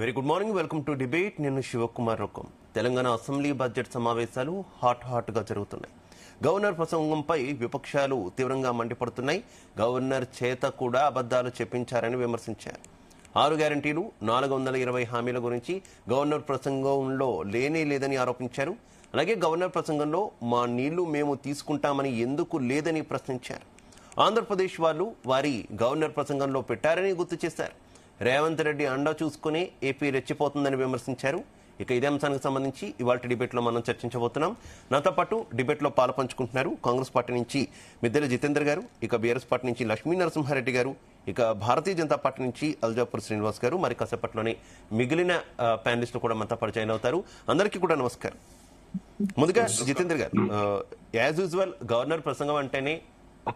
Very good morning, welcome to debate. నేను Shivakumar Rokkam. Telangana assembly budget సమావేశాలు hot గా జరుగుతున్నాయి. గవర్నర్ ప్రసంగంపై విపక్షాలు తీవ్రంగా మండిపడుతున్నాయి. గవర్నర్ చేత కూడా అబద్దాలు చెప్పించారని విమర్శించారు. 6 గ్యారంటీలు 420 హామీల గురించి గవర్నర్ ప్రసంగంలో లేదని ఆరోపించారు. అలాగే గవర్నర్ ప్రసంగంలో మా నీళ్లు మేము తీసుకుంటామని ఎందుకు లేదని ప్రశ్నించారు. ఆంధ్రప్రదేశ్ వాళ్ళు వారి గవర్నర్ ప్రసంగంలో పెట్టారని గుర్తు చేశారు. రేవంత్ రెడ్డి అండ చూసుకునే ఏపీ రెచ్చిపోతుందని విమర్శించారు. ఇక ఇదే అంశానికి సంబంధించి ఇవాళ డిబేట్లో మనం చర్చించబోతున్నాం. నాతో పాటు డిబేట్లో పాల్పంచుకుంటున్నారు కాంగ్రెస్ పార్టీ నుంచి మిద్దెల జితేందర్ గారు, ఇక బీఆర్ఎస్ పార్టీ నుంచి లక్ష్మీ నరసింహారెడ్డి గారు, ఇక భారతీయ జనతా పార్టీ నుంచి అల్జాపూర్ శ్రీనివాస్ గారు. మరి కాసేపట్లోనే మిగిలిన ప్యానలిస్టులు కూడా మనతో పరిచయం అవుతారు. అందరికీ కూడా నమస్కారం. ముందుగా జితేందర్ గారు, యాజ్ యూజువల్ గవర్నర్ ప్రసంగం అంటేనే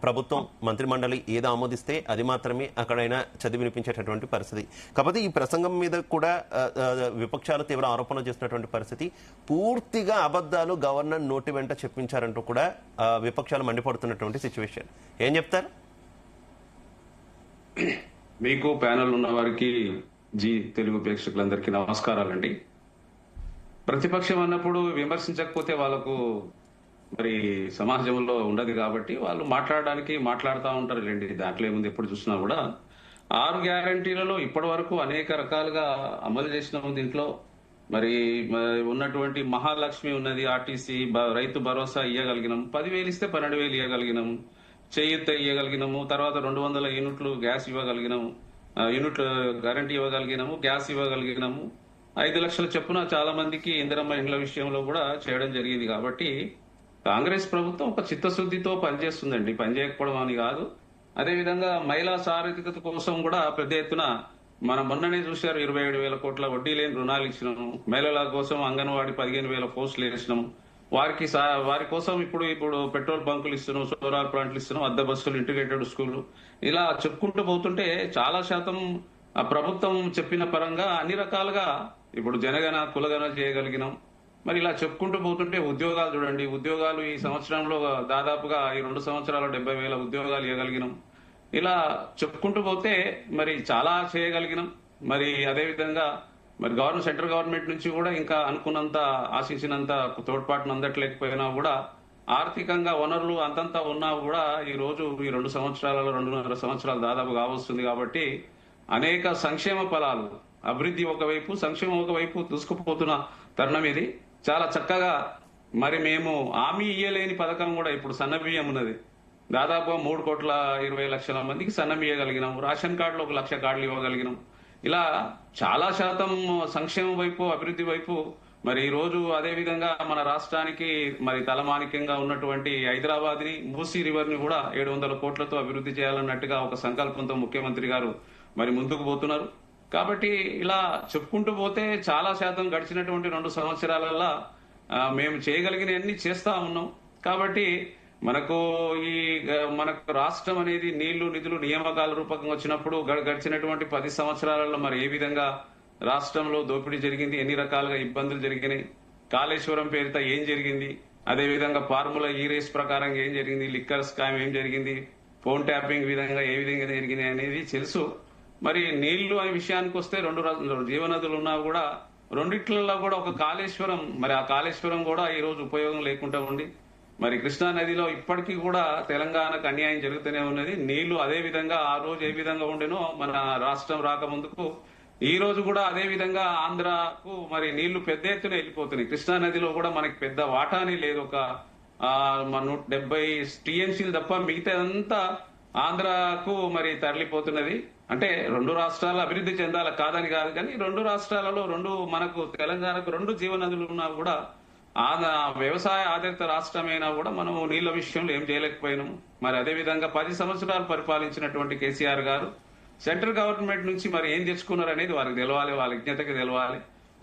ప్రభుత్వం మంత్రిమండలి ఏదో ఆమోదిస్తే అది మాత్రమే అక్కడైనా చదివి వినిపించేటటువంటి పరిస్థితి. కాకపోతే ఈ ప్రసంగం మీద కూడా విపక్షాలు తీవ్ర ఆరోపణలు చేస్తున్నటువంటి పరిస్థితి. పూర్తిగా అబద్దాలు గవర్నర్ నోటి వెంట చెప్పించారంటూ కూడా విపక్షాలు మండిపడుతున్నటువంటి సిచ్యువేషన్. ఏం చెప్తారు? మీకు ప్యానల్ ఉన్న వారికి, తెలుగు ప్రేక్షకులందరికీ నమస్కారాలండి. ప్రతిపక్షం అన్నప్పుడు విమర్శించకపోతే వాళ్ళకు మరి సమాజంలో ఉండదు కాబట్టి వాళ్ళు మాట్లాడుతూ ఉంటారు లేండి. దాంట్లో ఏముంది, ఎప్పుడు చూసినా కూడా 6 గ్యారంటీలలో ఇప్పటి వరకు అనేక రకాలుగా అమలు చేసినాము. దీంట్లో మరి ఉన్నటువంటి మహాలక్ష్మి ఉన్నది, ఆర్టీసీ, రైతు భరోసా ఇవ్వగలిగినాము, 10,000 ఇస్తే 12,000 ఇవ్వగలిగినాము, చేయూత ఇవ్వగలిగినాము, తర్వాత 200 యూనిట్లు గ్యాస్ ఇవ్వగలిగినాము, యూనిట్లు గ్యారంటీ ఇవ్వగలిగినాము, గ్యాస్ ఇవ్వగలిగినాము, 5 లక్షల చొప్పున చాలా మందికి ఇందిరమ్మ ఇండ్ల విషయంలో కూడా చేయడం జరిగింది. కాబట్టి కాంగ్రెస్ ప్రభుత్వం ఒక చిత్తశుద్ధితో పనిచేస్తుందండి, పనిచేయకపోవడం అని కాదు. అదేవిధంగా మహిళా సాధికారత కోసం కూడా పెద్ద ఎత్తున మనం మొన్ననే చూశారు, 27,000 కోట్ల వడ్డీ లేని రుణాలు ఇచ్చినాము. మహిళల కోసం అంగన్వాడీ 15,000 పోస్టులు వేసినాము. వారి కోసం ఇప్పుడు పెట్రోల్ బంకులు ఇస్తున్నాం, సోలార్ ప్లాంట్లు ఇస్తున్నాం, అద్దె బస్సులు, ఇంటిగ్రేటెడ్ స్కూళ్లు, ఇలా చెప్పుకుంటూ పోతుంటే చాలా శాతం ఆ ప్రభుత్వం చెప్పిన పరంగా అన్ని రకాలుగా ఇప్పుడు జనగణ కులగణ చేయగలిగినాం. మరి ఇలా చెప్పుకుంటూ పోతుంటే ఉద్యోగాలు చూడండి, ఉద్యోగాలు ఈ సంవత్సరంలో దాదాపుగా ఈ 2 సంవత్సరాలు 70,000 ఉద్యోగాలు ఇవ్వగలిగినాం. ఇలా చెప్పుకుంటూ పోతే మరి చాలా చేయగలిగినాం. మరి అదేవిధంగా మరి సెంట్రల్ గవర్నమెంట్ నుంచి కూడా ఇంకా అనుకున్నంత, ఆశించినంత తోడ్పాటును అందట్లేకపోయినా కూడా ఆర్థికంగా వనరులు అంతంతా ఉన్నా కూడా ఈ రోజు ఈ 2 సంవత్సరాలలో 2.5 సంవత్సరాలు దాదాపు కావస్తుంది. కాబట్టి అనేక సంక్షేమ ఫలాలు, అభివృద్ధి ఒకవైపు, సంక్షేమం ఒకవైపు దూసుకుపోతున్న తరుణం ఇది. చాలా చక్కగా మరి మేము హామీ ఇయ్యలేని పథకం కూడా ఇప్పుడు సన్నబియ్యం ఉన్నది. దాదాపు 3,20,00,000 మందికి సన్నం ఇవ్వగలిగినాం. రేషన్ కార్డులు 1,00,000 కార్డులు ఇవ్వగలిగినాం. ఇలా చాలా శాతం సంక్షేమం వైపు, అభివృద్ధి వైపు. మరి ఈ రోజు అదేవిధంగా మన రాష్ట్రానికి మరి తలమానికంగా ఉన్నటువంటి హైదరాబాద్ ని, మూసీ రివర్ ని కూడా 700 కోట్లతో అభివృద్ధి చేయాలన్నట్టుగా ఒక సంకల్పంతో ముఖ్యమంత్రి గారు మరి ముందుకు పోతున్నారు. కాబట్టి ఇలా చెప్పుకుంటూ పోతే చాలా శాతం గడిచినటువంటి 2 సంవత్సరాలలో మేము చేయగలిగినవన్నీ చేస్తా ఉన్నాం. కాబట్టి మనకు రాష్ట్రం అనేది నీళ్లు, నిధులు, నియామకాల రూపకంగా వచ్చినప్పుడు గడిచినటువంటి 10 సంవత్సరాలలో మరి ఏ విధంగా రాష్ట్రంలో దోపిడీ జరిగింది, ఎన్ని రకాలుగా ఇబ్బందులు జరిగినాయి, కాళేశ్వరం పేరిట ఏం జరిగింది, అదేవిధంగా ఫార్ములా ఈ రేస్ ప్రకారం ఏం జరిగింది, లిక్కర్ స్కామ్ ఏం జరిగింది, ఫోన్ ట్యాపింగ్ విధంగా ఏ విధంగా జరిగింది అనేది తెలుసు. మరి నీళ్లు అనే విషయానికి వస్తే 2 జీవనదులు ఉన్నా కూడా రెండిట్లలో కూడా ఒక కాళేశ్వరం, మరి ఆ కాళేశ్వరం కూడా ఈ రోజు ఉపయోగం లేకుండా ఉంది. మరి కృష్ణా నదిలో ఇప్పటికీ కూడా తెలంగాణకు అన్యాయం జరుగుతూనే ఉన్నది. నీళ్లు అదే విధంగా ఆ రోజు ఏ విధంగా ఉండేనో మన రాష్ట్రం రాకముందుకు ఈ రోజు కూడా అదే విధంగా ఆంధ్రాకు మరి నీళ్లు పెద్ద ఎత్తున వెళ్ళిపోతున్నాయి. కృష్ణా నదిలో కూడా మనకి పెద్ద వాటానే లేదు. ఒక 170 టీఎంసీలు తప్ప మిగతాదంతా ఆంధ్రాకు మరి తరలిపోతున్నది. అంటే 2 రాష్ట్రాలు అభివృద్ధి చెందాల కాదని కాదు, కానీ 2 రాష్ట్రాలలో మనకు తెలంగాణకు 2 జీవనదులు ఉన్నా కూడా వ్యవసాయ ఆధారిత రాష్ట్రమైనా కూడా మనం నీళ్ల విషయంలో ఏం చేయలేకపోయినాము. మరి అదేవిధంగా 10 సంవత్సరాలు పరిపాలించినటువంటి కేసీఆర్ గారు సెంట్రల్ గవర్నమెంట్ నుంచి మరి ఏం తెచ్చుకున్నారు అనేది వారికి తెలవాలి, వాళ్ళ విజ్ఞతకి తెలవాలి.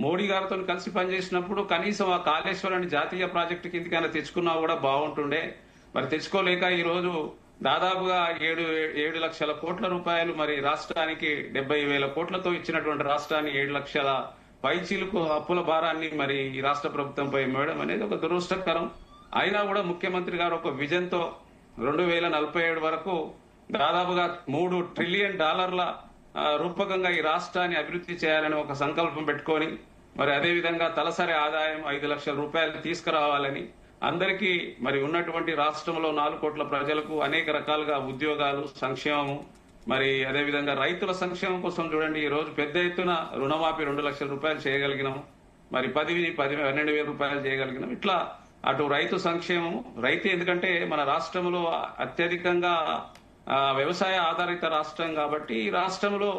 మోడీ గారితో కలిసి పనిచేసినప్పుడు కనీసం ఆ కాళేశ్వరాన్ని జాతీయ ప్రాజెక్టు కిందకైనా తెచ్చుకున్నా కూడా బాగుంటుండే. మరి తెచ్చుకోలేక ఈ రోజు దాదాపుగా 7 లక్షల కోట్ల రూపాయలు మరి రాష్ట్రానికి 70,000 కోట్లతో ఇచ్చినటువంటి రాష్ట్రాన్ని 7 లక్షల పైచీలకు అప్పుల భారాన్ని మరి ఈ రాష్ట్ర ప్రభుత్వంపై వేయడం అనేది ఒక దురదృష్టకరం. అయినా కూడా ముఖ్యమంత్రి గారు ఒక విజన్ తో 2047 వరకు దాదాపుగా $3 ట్రిలియన్ రూపకంగా ఈ రాష్ట్రాన్ని అభివృద్ధి చేయాలని ఒక సంకల్పం పెట్టుకొని మరి అదే విధంగా తలసరి ఆదాయం 5 లక్షల రూపాయలు తీసుకురావాలని అందరికీ మరి ఉన్నటువంటి రాష్ట్రంలో 4 కోట్ల ప్రజలకు అనేక రకాలుగా ఉద్యోగాలు సంక్షేమము మరి అదే విధంగా రైతుల సంక్షేమం కోసం చూడండి ఈ రోజు పెద్ద ఎత్తున రుణమాఫీ 2 లక్షల రూపాయలు చేయగలిగినాం మరి 12,000 రూపాయలు చేయగలిగినాం ఇట్లా అటు రైతు సంక్షేమం రైతు ఎందుకంటే మన రాష్ట్రంలో అత్యధికంగా వ్యవసాయ ఆధారిత రాష్ట్రం కాబట్టి ఈ రాష్ట్రంలో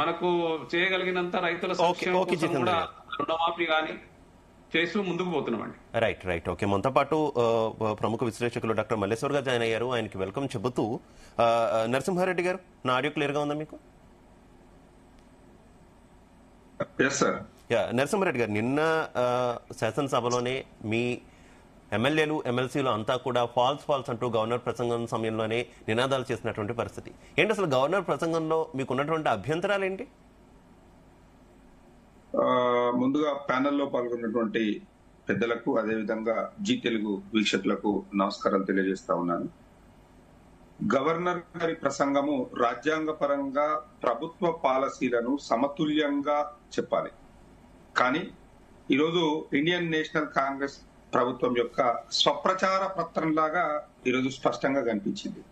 మనకు చేయగలిగినంత రైతుల సంక్షేమం కోసం కూడా రుణమాఫీ గాని చేస్తూ ముందుకు పోతున్నామండి. Right okay. మనతో పాటు ప్రముఖ విశ్లేషకులు డాక్టర్ మల్లేశ్వర్ గారు జాయిన్ అయ్యారు. ఆయనకి వెల్కమ్ చెబుతూ నరసింహారెడ్డి గారు నా ఆడియో క్లియర్ గా ఉందా మీకు? నరసింహారెడ్డి గారు నిన్న శాసనసభలోనే మీ ఎమ్మెల్యేలు ఎమ్మెల్సీలు అంతా కూడా ఫాల్స్ అంటూ గవర్నర్ ప్రసంగం సమయంలోనే నినాదాలు చేసినటువంటి పరిస్థితి ఏంటి? అసలు గవర్నర్ ప్రసంగంలో మీకు ఉన్నటువంటి అభ్యంతరాలు ఏంటి? ముందుగా ప్యానెల్లో పాల్గొన్నటువంటి పెద్దలకు అదేవిధంగా జీ తెలుగు వీక్షకులకు నమస్కారాలు తెలియజేస్తా ఉన్నాను. గవర్నర్ గారి ప్రసంగము రాజ్యాంగ పరంగా ప్రభుత్వ పాలసీలను సమతుల్యంగా చెప్పాలి. కానీ ఈరోజు ఇండియన్ నేషనల్ కాంగ్రెస్ ప్రభుత్వం యొక్క స్వప్రచార పత్రంలాగా ఈరోజు స్పష్టంగా కనిపించింది.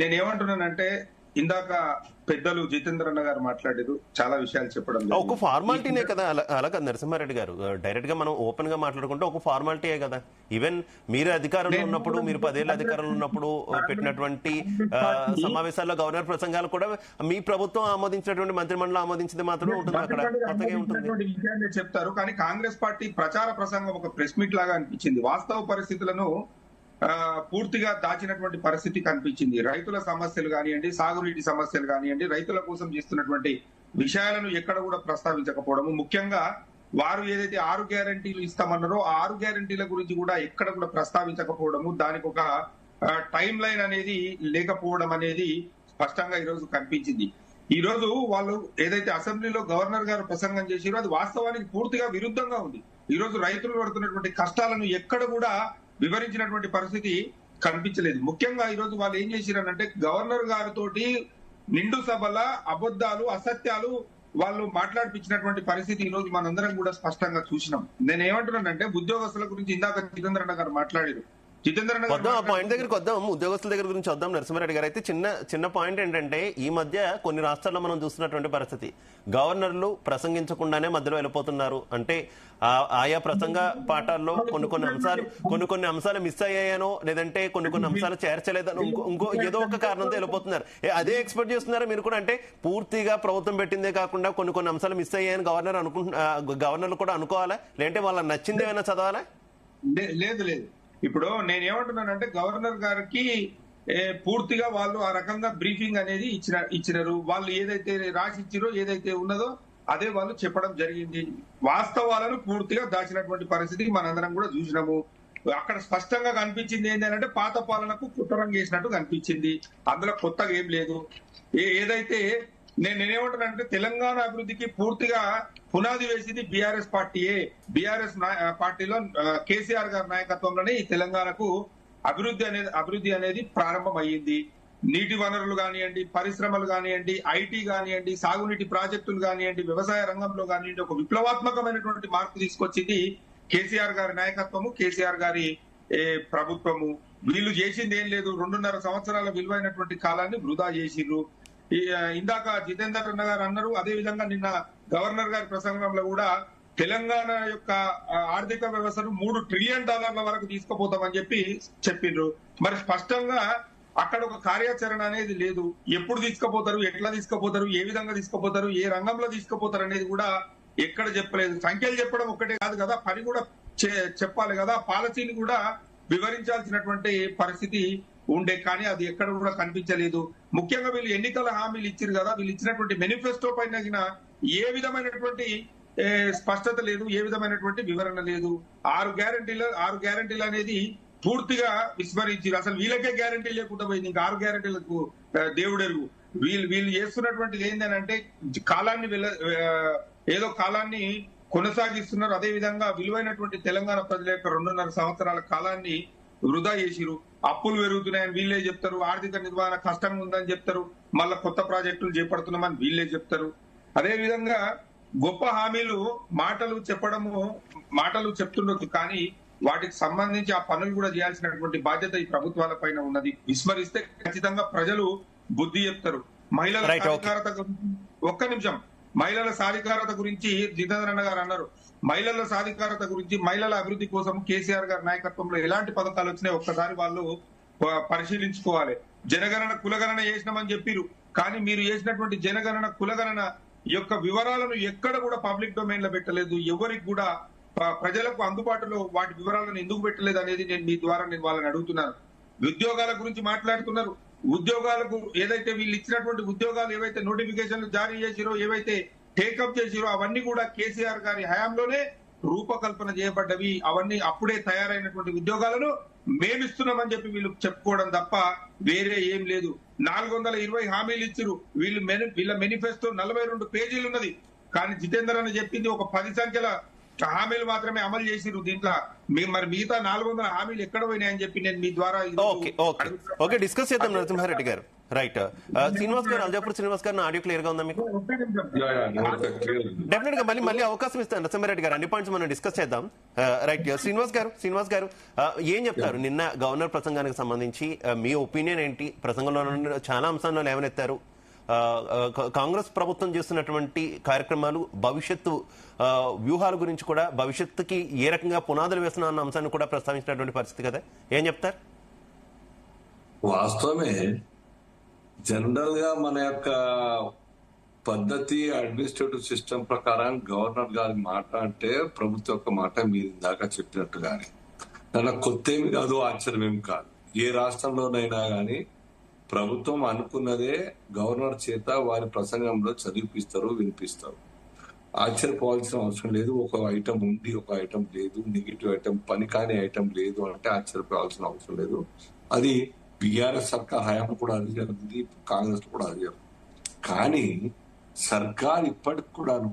నేనేమంటున్నానంటే ఇందాక పెద్దలు జితేంద్రన్న గారు మాట్లాడారు, చాలా విషయాలు చెప్పడం ఒక ఫార్మాలిటీనే కదా. అలాగే నరసింహారెడ్డి గారు డైరెక్ట్ గా మనం ఓపెన్ గా మాట్లాడుకుంటే ఒక ఫార్మాలిటీయే కదా. ఈవెన్ మీరు అధికారంలో ఉన్నప్పుడు, మీరు 10 ఏళ్ల అధికారంలో ఉన్నప్పుడు పెట్టినటువంటి సమావేశాల్లో గవర్నర్ ప్రసంగాలు కూడా మీ ప్రభుత్వం ఆమోదించినటువంటి మంత్రిమండలి ఆమోదించింది మాత్రమే ఉంటుంది. అక్కడ కొత్తగా ఉంటుంది చెప్తారు. కానీ కాంగ్రెస్ పార్టీ ప్రచార ప్రసంగం ఒక ప్రెస్ మీట్ లాగా అనిపించింది. వాస్తవ పరిస్థితులను పూర్తిగా దాచినటువంటి పరిస్థితి కనిపించింది. రైతుల సమస్యలు కానివ్వండి, సాగునీటి సమస్యలు కానివ్వండి, రైతుల కోసం చేస్తున్నటువంటి విషయాలను ఎక్కడ కూడా ప్రస్తావించకపోవడము, ముఖ్యంగా వారు ఏదైతే 6 గ్యారంటీలు ఇస్తామన్నారో ఆ 6 గ్యారంటీల గురించి కూడా ఎక్కడ కూడా ప్రస్తావించకపోవడము, దానికి ఒక టైం లైన్ అనేది లేకపోవడం అనేది స్పష్టంగా ఈరోజు కనిపించింది. ఈ రోజు వాళ్ళు ఏదైతే అసెంబ్లీలో గవర్నర్ గారు ప్రసంగం చేసిరో అది వాస్తవానికి పూర్తిగా విరుద్ధంగా ఉంది. ఈ రోజు రైతులు పడుతున్నటువంటి కష్టాలను ఎక్కడ కూడా వివరించినటువంటి పరిస్థితి కనిపించలేదు. ముఖ్యంగా ఈ రోజు వాళ్ళు ఏం చేసిరనంటే గవర్నర్ గారితోటి నిండు సభల అబద్ధాలు అసత్యాలు వాళ్ళు మాట్లాడిపించినటువంటి పరిస్థితి ఈ రోజు మనందరం కూడా స్పష్టంగా చూసినాం. నేను ఏమంటున్నానంటే ఉద్యోగస్తుల గురించి ఇందాక జితేంద్రన్న గారు మాట్లాడారు. ఆ పాయింట్ దగ్గరికి వద్దాం, ఉద్యోగస్తుల దగ్గర గురించి వద్దాం. నరసింహారెడ్డి గారు అయితే చిన్న పాయింట్ ఏంటంటే ఈ మధ్య కొన్ని రాష్ట్రాల్లో మనం చూస్తున్నటువంటి పరిస్థితి గవర్నర్లు ప్రసంగించకుండానే మధ్యలో వెళ్ళిపోతున్నారు. అంటే ఆయా ప్రసంగ పాఠాల్లో కొన్ని అంశాలు మిస్ అయ్యాయనో లేదంటే కొన్ని అంశాలు చేర్చలేదనో ఇంకో ఏదో ఒక కారణంతో వెళ్ళిపోతున్నారు. అదే ఎక్స్పెక్ట్ చేస్తున్నారా మీరు కూడా? అంటే పూర్తిగా ప్రభుత్వం పెట్టిందే కాకుండా కొన్ని అంశాలు మిస్ అయ్యాయని గవర్నర్లు కూడా అనుకోవాలా? లేదంటే వాళ్ళకి నచ్చింది ఏమైనా చదవాలా? లేదు. ఇప్పుడు నేనేమంటున్నానంటే గవర్నర్ గారికి పూర్తిగా వాళ్ళు ఆ రకంగా బ్రీఫింగ్ అనేది ఇచ్చినారు. వాళ్ళు ఏదైతే రాసి ఇచ్చిరో ఏదైతే ఉన్నదో అదే వాళ్ళు చెప్పడం జరిగింది. వాస్తవాలను పూర్తిగా దాచినటువంటి పరిస్థితి మనందరం కూడా చూసినాము. అక్కడ స్పష్టంగా కనిపించింది ఏంటంటే పాత పాలనకు కుట్రం చేసినట్టు కనిపించింది. అందులో కొత్తగా ఏం లేదు. ఏదైతే నేనేమంటున్నానంటే తెలంగాణ అభివృద్ధికి పూర్తిగా పునాది వేసింది బీఆర్ఎస్ పార్టీయే. బీఆర్ఎస్ పార్టీలో కేసీఆర్ గారి నాయకత్వంలోనే ఈ తెలంగాణకు అభివృద్ధి అనేది ప్రారంభం అయ్యింది. నీటి వనరులు కానివ్వండి, పరిశ్రమలు కానివ్వండి, ఐటీ కానివ్వండి, సాగునీటి ప్రాజెక్టులు కానివ్వండి, వ్యవసాయ రంగంలో కానివ్వండి ఒక విప్లవాత్మకమైనటువంటి మార్పు తీసుకొచ్చింది కేసీఆర్ గారి నాయకత్వము, కేసీఆర్ గారి ప్రభుత్వము. వీళ్ళు చేసింది ఏం లేదు. 2.5 సంవత్సరాల విలువైనటువంటి కాలాన్ని వృధా చేసిర్రు. ఇందాక జితేందర్ అన్న గారు అన్నారు. అదే విధంగా నిన్న గవర్నర్ గారి ప్రసంగంలో కూడా తెలంగాణ యొక్క ఆర్థిక వ్యవస్థను $3 ట్రిలియన్ వరకు తీసుకుపోతామని చెప్పిండ్రు. మరి స్పష్టంగా అక్కడ ఒక కార్యాచరణ అనేది లేదు. ఎప్పుడు తీసుకుపోతారు, ఎట్లా తీసుకుపోతారు, ఏ విధంగా తీసుకుపోతారు, ఏ రంగంలో తీసుకుపోతారు అనేది కూడా ఎక్కడ చెప్పలేదు. సంఖ్యలు చెప్పడం ఒక్కటే కాదు కదా, పని కూడా చెప్పాలి కదా. పాలసీని కూడా వివరించాల్సినటువంటి పరిస్థితి ఉండే, కానీ అది ఎక్కడ కూడా కనిపించలేదు. ముఖ్యంగా వీళ్ళు ఎన్నికల హామీలు ఇచ్చారు కదా, వీళ్ళు ఇచ్చినటువంటి మేనిఫెస్టో పైన ఏ విధమైనటువంటి స్పష్టత లేదు, ఏ విధమైనటువంటి వివరణ లేదు. 6 గ్యారంటీలు అనేది పూర్తిగా విస్మరించారు. అసలు వీళ్ళకే గ్యారంటీ లేకుండా పోయింది, ఇంకా 6 గ్యారంటీలకు దేవుడెరుగు. వీళ్ళు చేస్తున్నటువంటిది ఏంటంటే కాలాన్ని కొనసాగిస్తున్నారు. అదే విధంగా విలువైనటువంటి తెలంగాణ ప్రజల యొక్క 2.5 సంవత్సరాల కాలాన్ని వృధా చేసిరు. అప్పులు పెరుగుతున్నాయని వీళ్ళే చెప్తారు, ఆర్థిక నిర్వహణ కష్టంగా ఉందని చెప్తారు, మళ్ళా కొత్త ప్రాజెక్టులు చేపడుతున్నామని వీళ్ళే చెప్తారు. అదే విధంగా గొప్ప హామీలు మాటలు చెప్తుండొచ్చు, కానీ వాటికి సంబంధించి ఆ పనులు కూడా చేయాల్సినటువంటి బాధ్యత ఈ ప్రభుత్వాల పైన ఉన్నది. విస్మరిస్తే ఖచ్చితంగా ప్రజలు బుద్ధి చెప్తారు. మహిళల సాధికారత ఒక్క నిమిషం, మహిళల సాధికారత గురించి జితేంద్ర అన్న గారు అన్నారు. మహిళల సాధికారత గురించి, మహిళల అభివృద్ధి కోసం కేసీఆర్ గారి నాయకత్వంలో ఎలాంటి పథకాలు వచ్చినాయి ఒక్కసారి వాళ్ళు పరిశీలించుకోవాలి. జనగణన కులగణన చేసినామని చెప్పిరు, కానీ మీరు చేసినటువంటి జనగణన కులగణన యొక్క వివరాలను ఎక్కడ కూడా పబ్లిక్ డొమైన్ లో పెట్టలేదు. ఎవరికి కూడా ప్రజలకు అందుబాటులో వాటి వివరాలను ఎందుకు పెట్టలేదు అనేది నేను మీ ద్వారా వాళ్ళని అడుగుతున్నాను. ఉద్యోగాల గురించి మాట్లాడుతున్నారు. ఉద్యోగాలకు ఏదైతే వీళ్ళు ఇచ్చినటువంటి ఉద్యోగాలు ఏవైతే నోటిఫికేషన్లు జారీ చేసిరో, ఏవైతే టేకప్ చేసిరో, అవన్నీ కూడా కేసీఆర్ గారి హయాంలోనే రూపకల్పన చేయబడ్డవి. అవన్నీ అప్పుడే తయారైనటువంటి ఉద్యోగాలను మేమిస్తున్నామని చెప్పి వీళ్ళు చెప్పుకోవడం తప్ప వేరే ఏం లేదు. 420 హామీలు ఇచ్చిరు వీళ్ళ మేనిఫెస్టో 42 పేజీలు ఉన్నది. కానీ జితేందర్ అని చెప్పింది ఒక 10 సంఖ్యల హామీలు మాత్రమే అమలు చేసిరు. దీంట్లో మరి మిగతా 400 హామీలు ఎక్కడ పోయినాయని చెప్పి నేను మీ ద్వారా ఓకే డిస్కస్ చేద్దాం నరసింహారెడ్డి గారు. రైట్, శ్రీనివాస్ గారు, అల్జాపూర్ శ్రీనివాస్ గారు, నా ఆడియో క్లియర్ గా ఉందా మీకు? డెఫినెట్ గా మళ్ళీ అవకాశం ఇస్తాను నరసింహారెడ్డి గారు, అన్ని పాయింట్స్ మనం డిస్కస్ చేద్దాం. రైట్, శ్రీనివాస్ గారు ఏం చెప్తారు? నిన్న గవర్నర్ ప్రసంగానికి సంబంధించి మీ ఒపీనియన్ ఏంటి? ప్రసంగంలో చాలా అంశాల్లో లేవనెత్తారు. కాంగ్రెస్ ప్రభుత్వం చేస్తున్నటువంటి కార్యక్రమాలు, భవిష్యత్తు వ్యూహాల గురించి కూడా, భవిష్యత్తుకి ఏ రకంగా పునాదులు వేస్తున్నా అన్న అంశాన్ని కూడా ప్రస్తావించినటువంటి పరిస్థితి కదా, ఏం చెప్తారు? వాస్తవమే. జనరల్ గా మన యొక్క పద్ధతి అడ్మినిస్ట్రేటివ్ సిస్టమ్ ప్రకారం గవర్నర్ గారి మాట అంటే ప్రభుత్వం యొక్క మాట మీరు ఇందాక చెప్పినట్టుగానే దాని కొత్త ఏమి కాదు, ఆశ్చర్యం ఏమి కాదు. ఏ రాష్ట్రంలోనైనా కానీ ప్రభుత్వం అనుకున్నదే గవర్నర్ చేత వారి ప్రసంగంలో చదివిపిస్తారు, వినిపిస్తారు. ఆశ్చర్యపోవాల్సిన అవసరం లేదు. ఒక ఐటమ్ ఉంది, ఒక ఐటమ్ లేదు, నెగిటివ్ ఐటమ్, పని కాని ఐటమ్ లేదు అంటే ఆశ్చర్యపోవాల్సిన అవసరం లేదు. అది బీఆర్ఎస్ సర్కార్ హయాం కూడా అది జరిగింది, కాంగ్రెస్ కూడా అది జరిగింది. కానీ సర్కార్ ఇప్పటికి కూడాను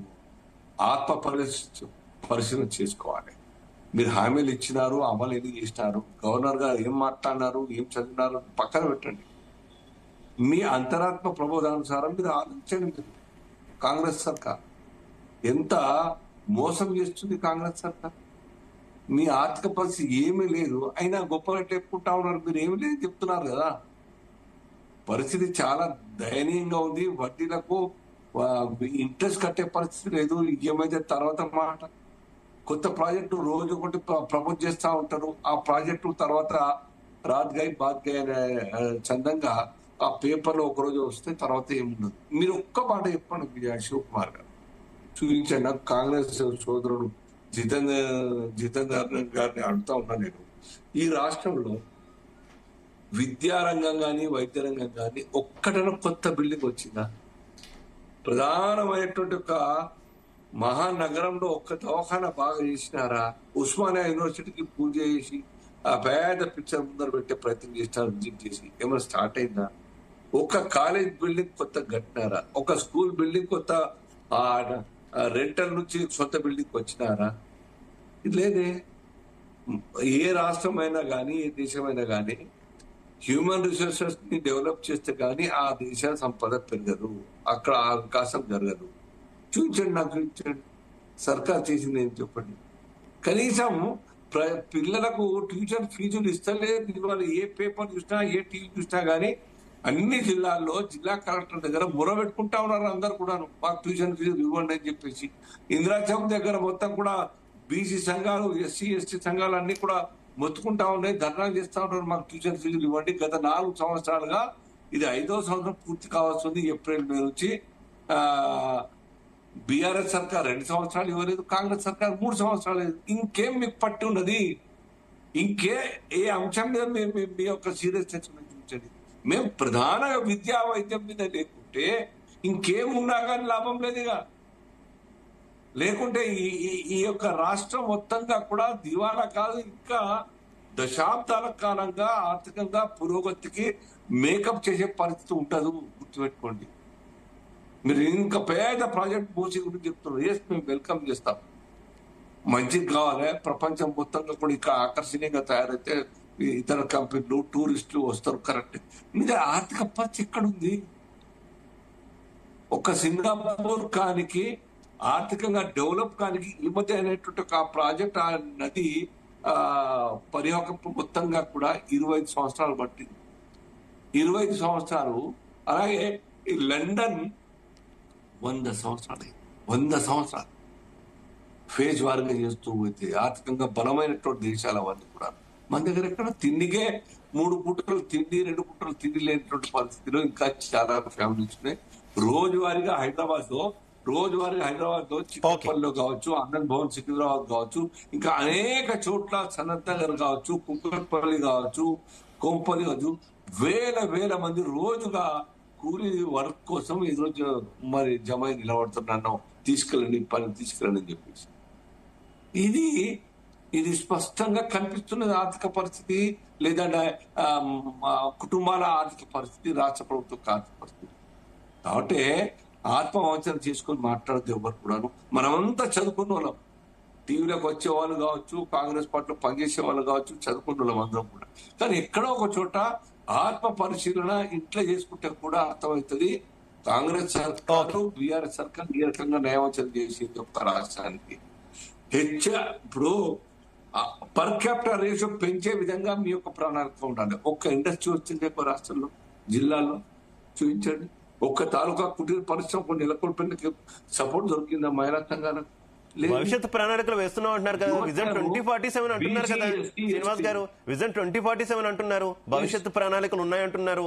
ఆత్మ పరిశీలన చేసుకోవాలి. మీరు హామీలు ఇచ్చినారు, అమలు ఎందుకు చేసినారు, గవర్నర్ గారు ఏం మాట్లాడినారు, ఏం చదివినారు పక్కన పెట్టండి. మీ అంతరాత్మ ప్రబోధానుసారం మీరు ఆలోచించండి. మీరు కాంగ్రెస్ సర్కార్ ఎంత మోసం చేస్తుంది. కాంగ్రెస్ సర్కార్ మీ ఆర్థిక పరిస్థితి ఏమీ లేదు, అయినా గొప్పగా చెప్పుకుంటా ఉన్నారు. మీరు ఏమి లేదు చెప్తున్నారు కదా. పరిస్థితి చాలా దయనీయంగా ఉంది. వడ్డీలకు ఇంట్రెస్ట్ కట్టే పరిస్థితి లేదు. ఏమైతే తర్వాత మాట, కొత్త ప్రాజెక్టు రోజు ఒకటి ప్రపోజ్ చేస్తా ఉంటారు. ఆ ప్రాజెక్టు తర్వాత రాత్ గై బాత్ గై అనే చందంగా ఆ పేపర్లో ఒకరోజు వస్తే తర్వాత ఏముండదు. మీరు ఒక్క మాట చెప్పండి శివకుమార్ గారు, చూపించండి. నాకు కాంగ్రెస్ సోదరుడు జితేందర్ గారిని అడుగుతా ఉన్నా నేను, ఈ రాష్ట్రంలో విద్యారంగం కానీ వైద్య రంగం కానీ ఒక్కటైనా కొత్త బిల్డింగ్ వచ్చిందా? ప్రధానమైనటువంటి ఒక మహానగరంలో ఒక్క దవాఖానా బాగా చేసినారా? ఉస్మానియా యూనివర్సిటీకి పూజ చేసి ఆ పేద పిక్చర్ ముందర పెట్టే ప్రయత్నం చేసినారు, విజిట్ చేసి ఏమైనా స్టార్ట్ అయిందా? ఒక కాలేజ్ బిల్డింగ్ కొత్త కట్టినారా? ఒక స్కూల్ బిల్డింగ్ కొత్త రెంటల్ నుంచి సొంత బిల్డింగ్ వచ్చినారా? ఇది లేదే. ఏ రాష్ట్రమైనా కానీ ఏ దేశమైనా కానీ హ్యూమన్ రిసోర్సెస్ ని డెవలప్ చేస్తే కానీ ఆ దేశ సంపద పెరగదు, అక్కడ ఆ వికాసం జరగదు. చూపించండి, నాకు చూపించండి. సర్కార్ చేసింది ఏం చెప్పండి. కనీసం పిల్లలకు ట్యూషన్ ఫీజులు ఇస్తలేదు. వాళ్ళు ఏ పేపర్ చూసినా ఏ టీవీ చూసినా కానీ అన్ని జిల్లాల్లో జిల్లా కలెక్టర్ దగ్గర మొర పెట్టుకుంటా ఉన్నారు అందరు కూడా, మాకు ట్యూషన్ ఫీజులు ఇవ్వండి అని చెప్పేసి. ఇందిరా చౌక్ దగ్గర మొత్తం కూడా బీసీ సంఘాలు, ఎస్సీ ఎస్టీ సంఘాలు అన్ని కూడా మొత్తుకుంటా ఉన్నాయి, ధర్నాలు చేస్తా ఉంటారు, మాకు ట్యూషన్ ఫీజులు ఇవ్వండి. గత 4 సంవత్సరాలుగా ఇది 5వ సంవత్సరం పూర్తి కావాల్సింది. ఏప్రిల్ మే నుంచి బీఆర్ఎస్ సర్కార్ 2 సంవత్సరాలు ఇవ్వలేదు, కాంగ్రెస్ సర్కార్ 3 సంవత్సరాలు లేదు. ఇంకేం మీకు పట్టి ఉన్నది? ఏ అంశం మీద మీ యొక్క సీరియస్నెస్ చూపించండి. మేము ప్రధానంగా విద్యా వైద్యం మీద లేకుంటే ఇంకేమున్నా కానీ లాభం లేదుగా. లేకుంటే ఈ యొక్క రాష్ట్రం మొత్తంగా కూడా దివాలా కాదు, ఇంకా దశాబ్దాల కాలంగా ఆర్థికంగా పురోగతికి మేకప్ చేసే పరిస్థితి ఉంటుంది. గుర్తుపెట్టుకోండి. మీరు ఇంకా పేద ప్రాజెక్ట్ మూసి గురించి చెప్తున్నారు. ఎస్, మేము వెల్కమ్ చేస్తాం. మంచిది కావాలి. ప్రపంచం మొత్తంగా కూడా ఇంకా ఆకర్షణీయంగా తయారైతే ఇతర కంపెనీలు టూరిస్టులు వస్తారు కరెక్ట్. మీద ఆర్థిక పరిస్థితి ఎక్కడుంది? ఒక సింగపూర్ కానికి ఆర్థికంగా డెవలప్ కానికి ఈ మధ్య అయినటువంటి ఒక ప్రాజెక్ట్ ఆ నది పరిహాకం మొత్తంగా కూడా 25 సంవత్సరాలు పట్టింది. 25 సంవత్సరాలు. అలాగే ఈ లండన్ 100 సంవత్సరాలు. 100 సంవత్సరాలు ఫేజ్ వారిగా చేస్తూ పోతే ఆర్థికంగా బలమైనటువంటి దేశాలు అవన్నీ కూడా మన దగ్గర ఎక్కడ తిండికే 3 పూటలు తిండి 2 పూటలు తిండి లేనటువంటి పరిస్థితిలో ఇంకా చాలా ఫ్యామిలీస్ ఉన్నాయి. రోజువారీగా హైదరాబాద్ లో చిక్కపల్లిలో కావచ్చు, ఆనంద్ భవన్ సికింద్రాబాద్ కావచ్చు, ఇంకా అనేక చోట్ల సనత్ నగర్ కావచ్చు, కుక్కట్పల్లి కావచ్చు, కొంపల్లి కావచ్చు, వేల మంది రోజుగా కూలీ వర్క్ కోసం ఈరోజు మరి జమై నిలబడుతున్నాను, తీసుకెళ్ళండి అని చెప్పేసి. ఇది స్పష్టంగా కనిపిస్తున్నది ఆర్థిక పరిస్థితి, లేదంటే కుటుంబాల ఆర్థిక పరిస్థితి, రాష్ట్ర ప్రభుత్వ ఆర్థిక పరిస్థితి. కాబట్టి ఆత్మవంచన చేసుకొని మాట్లాడదు ఎవరు కూడాను. మనమంతా చదువుకున్న వాళ్ళం, టీవీలోకి వచ్చే వాళ్ళు కావచ్చు, కాంగ్రెస్ పార్టీలో పనిచేసే వాళ్ళు కావచ్చు, చదువుకున్న వాళ్ళం అందరం కూడా. కానీ ఎక్కడో ఒక చోట ఆత్మ పరిశీలన ఇంట్లో చేసుకుంటే కూడా అర్థమవుతుంది. కాంగ్రెస్ సర్కారు, బీఆర్ఎస్ సర్కార్ ఏ రకంగా న్యాయవంచన చేసింది ఒక రాష్ట్రానికి. ఇప్పుడు పర్ క్యాపిటల్ రేషియో పెంచే విధంగా మీ యొక్క ప్రణాళిక ఉండాలి. ఒక్క ఇండస్ట్రీ వచ్చింది ఒక రాష్ట్రంలో, జిల్లాలో చూపించండి. ఒక్క తాలూకా కుటీర పరిశ్రమ నెలకొల్పేందుకు సపోర్ట్ దొరికిందా మహిళా సంఘాలకు? భవిష్యత్ ప్రణాళికలు వేస్తున్నాం అంటున్నారు కదా, విజన్ 2047 అంటున్నారు కదా శ్రీనివాస్ గారు, విజన్ 2047 అంటున్నారు, భవిష్యత్ ప్రణాళికలు ఉన్నాయంటున్నారు.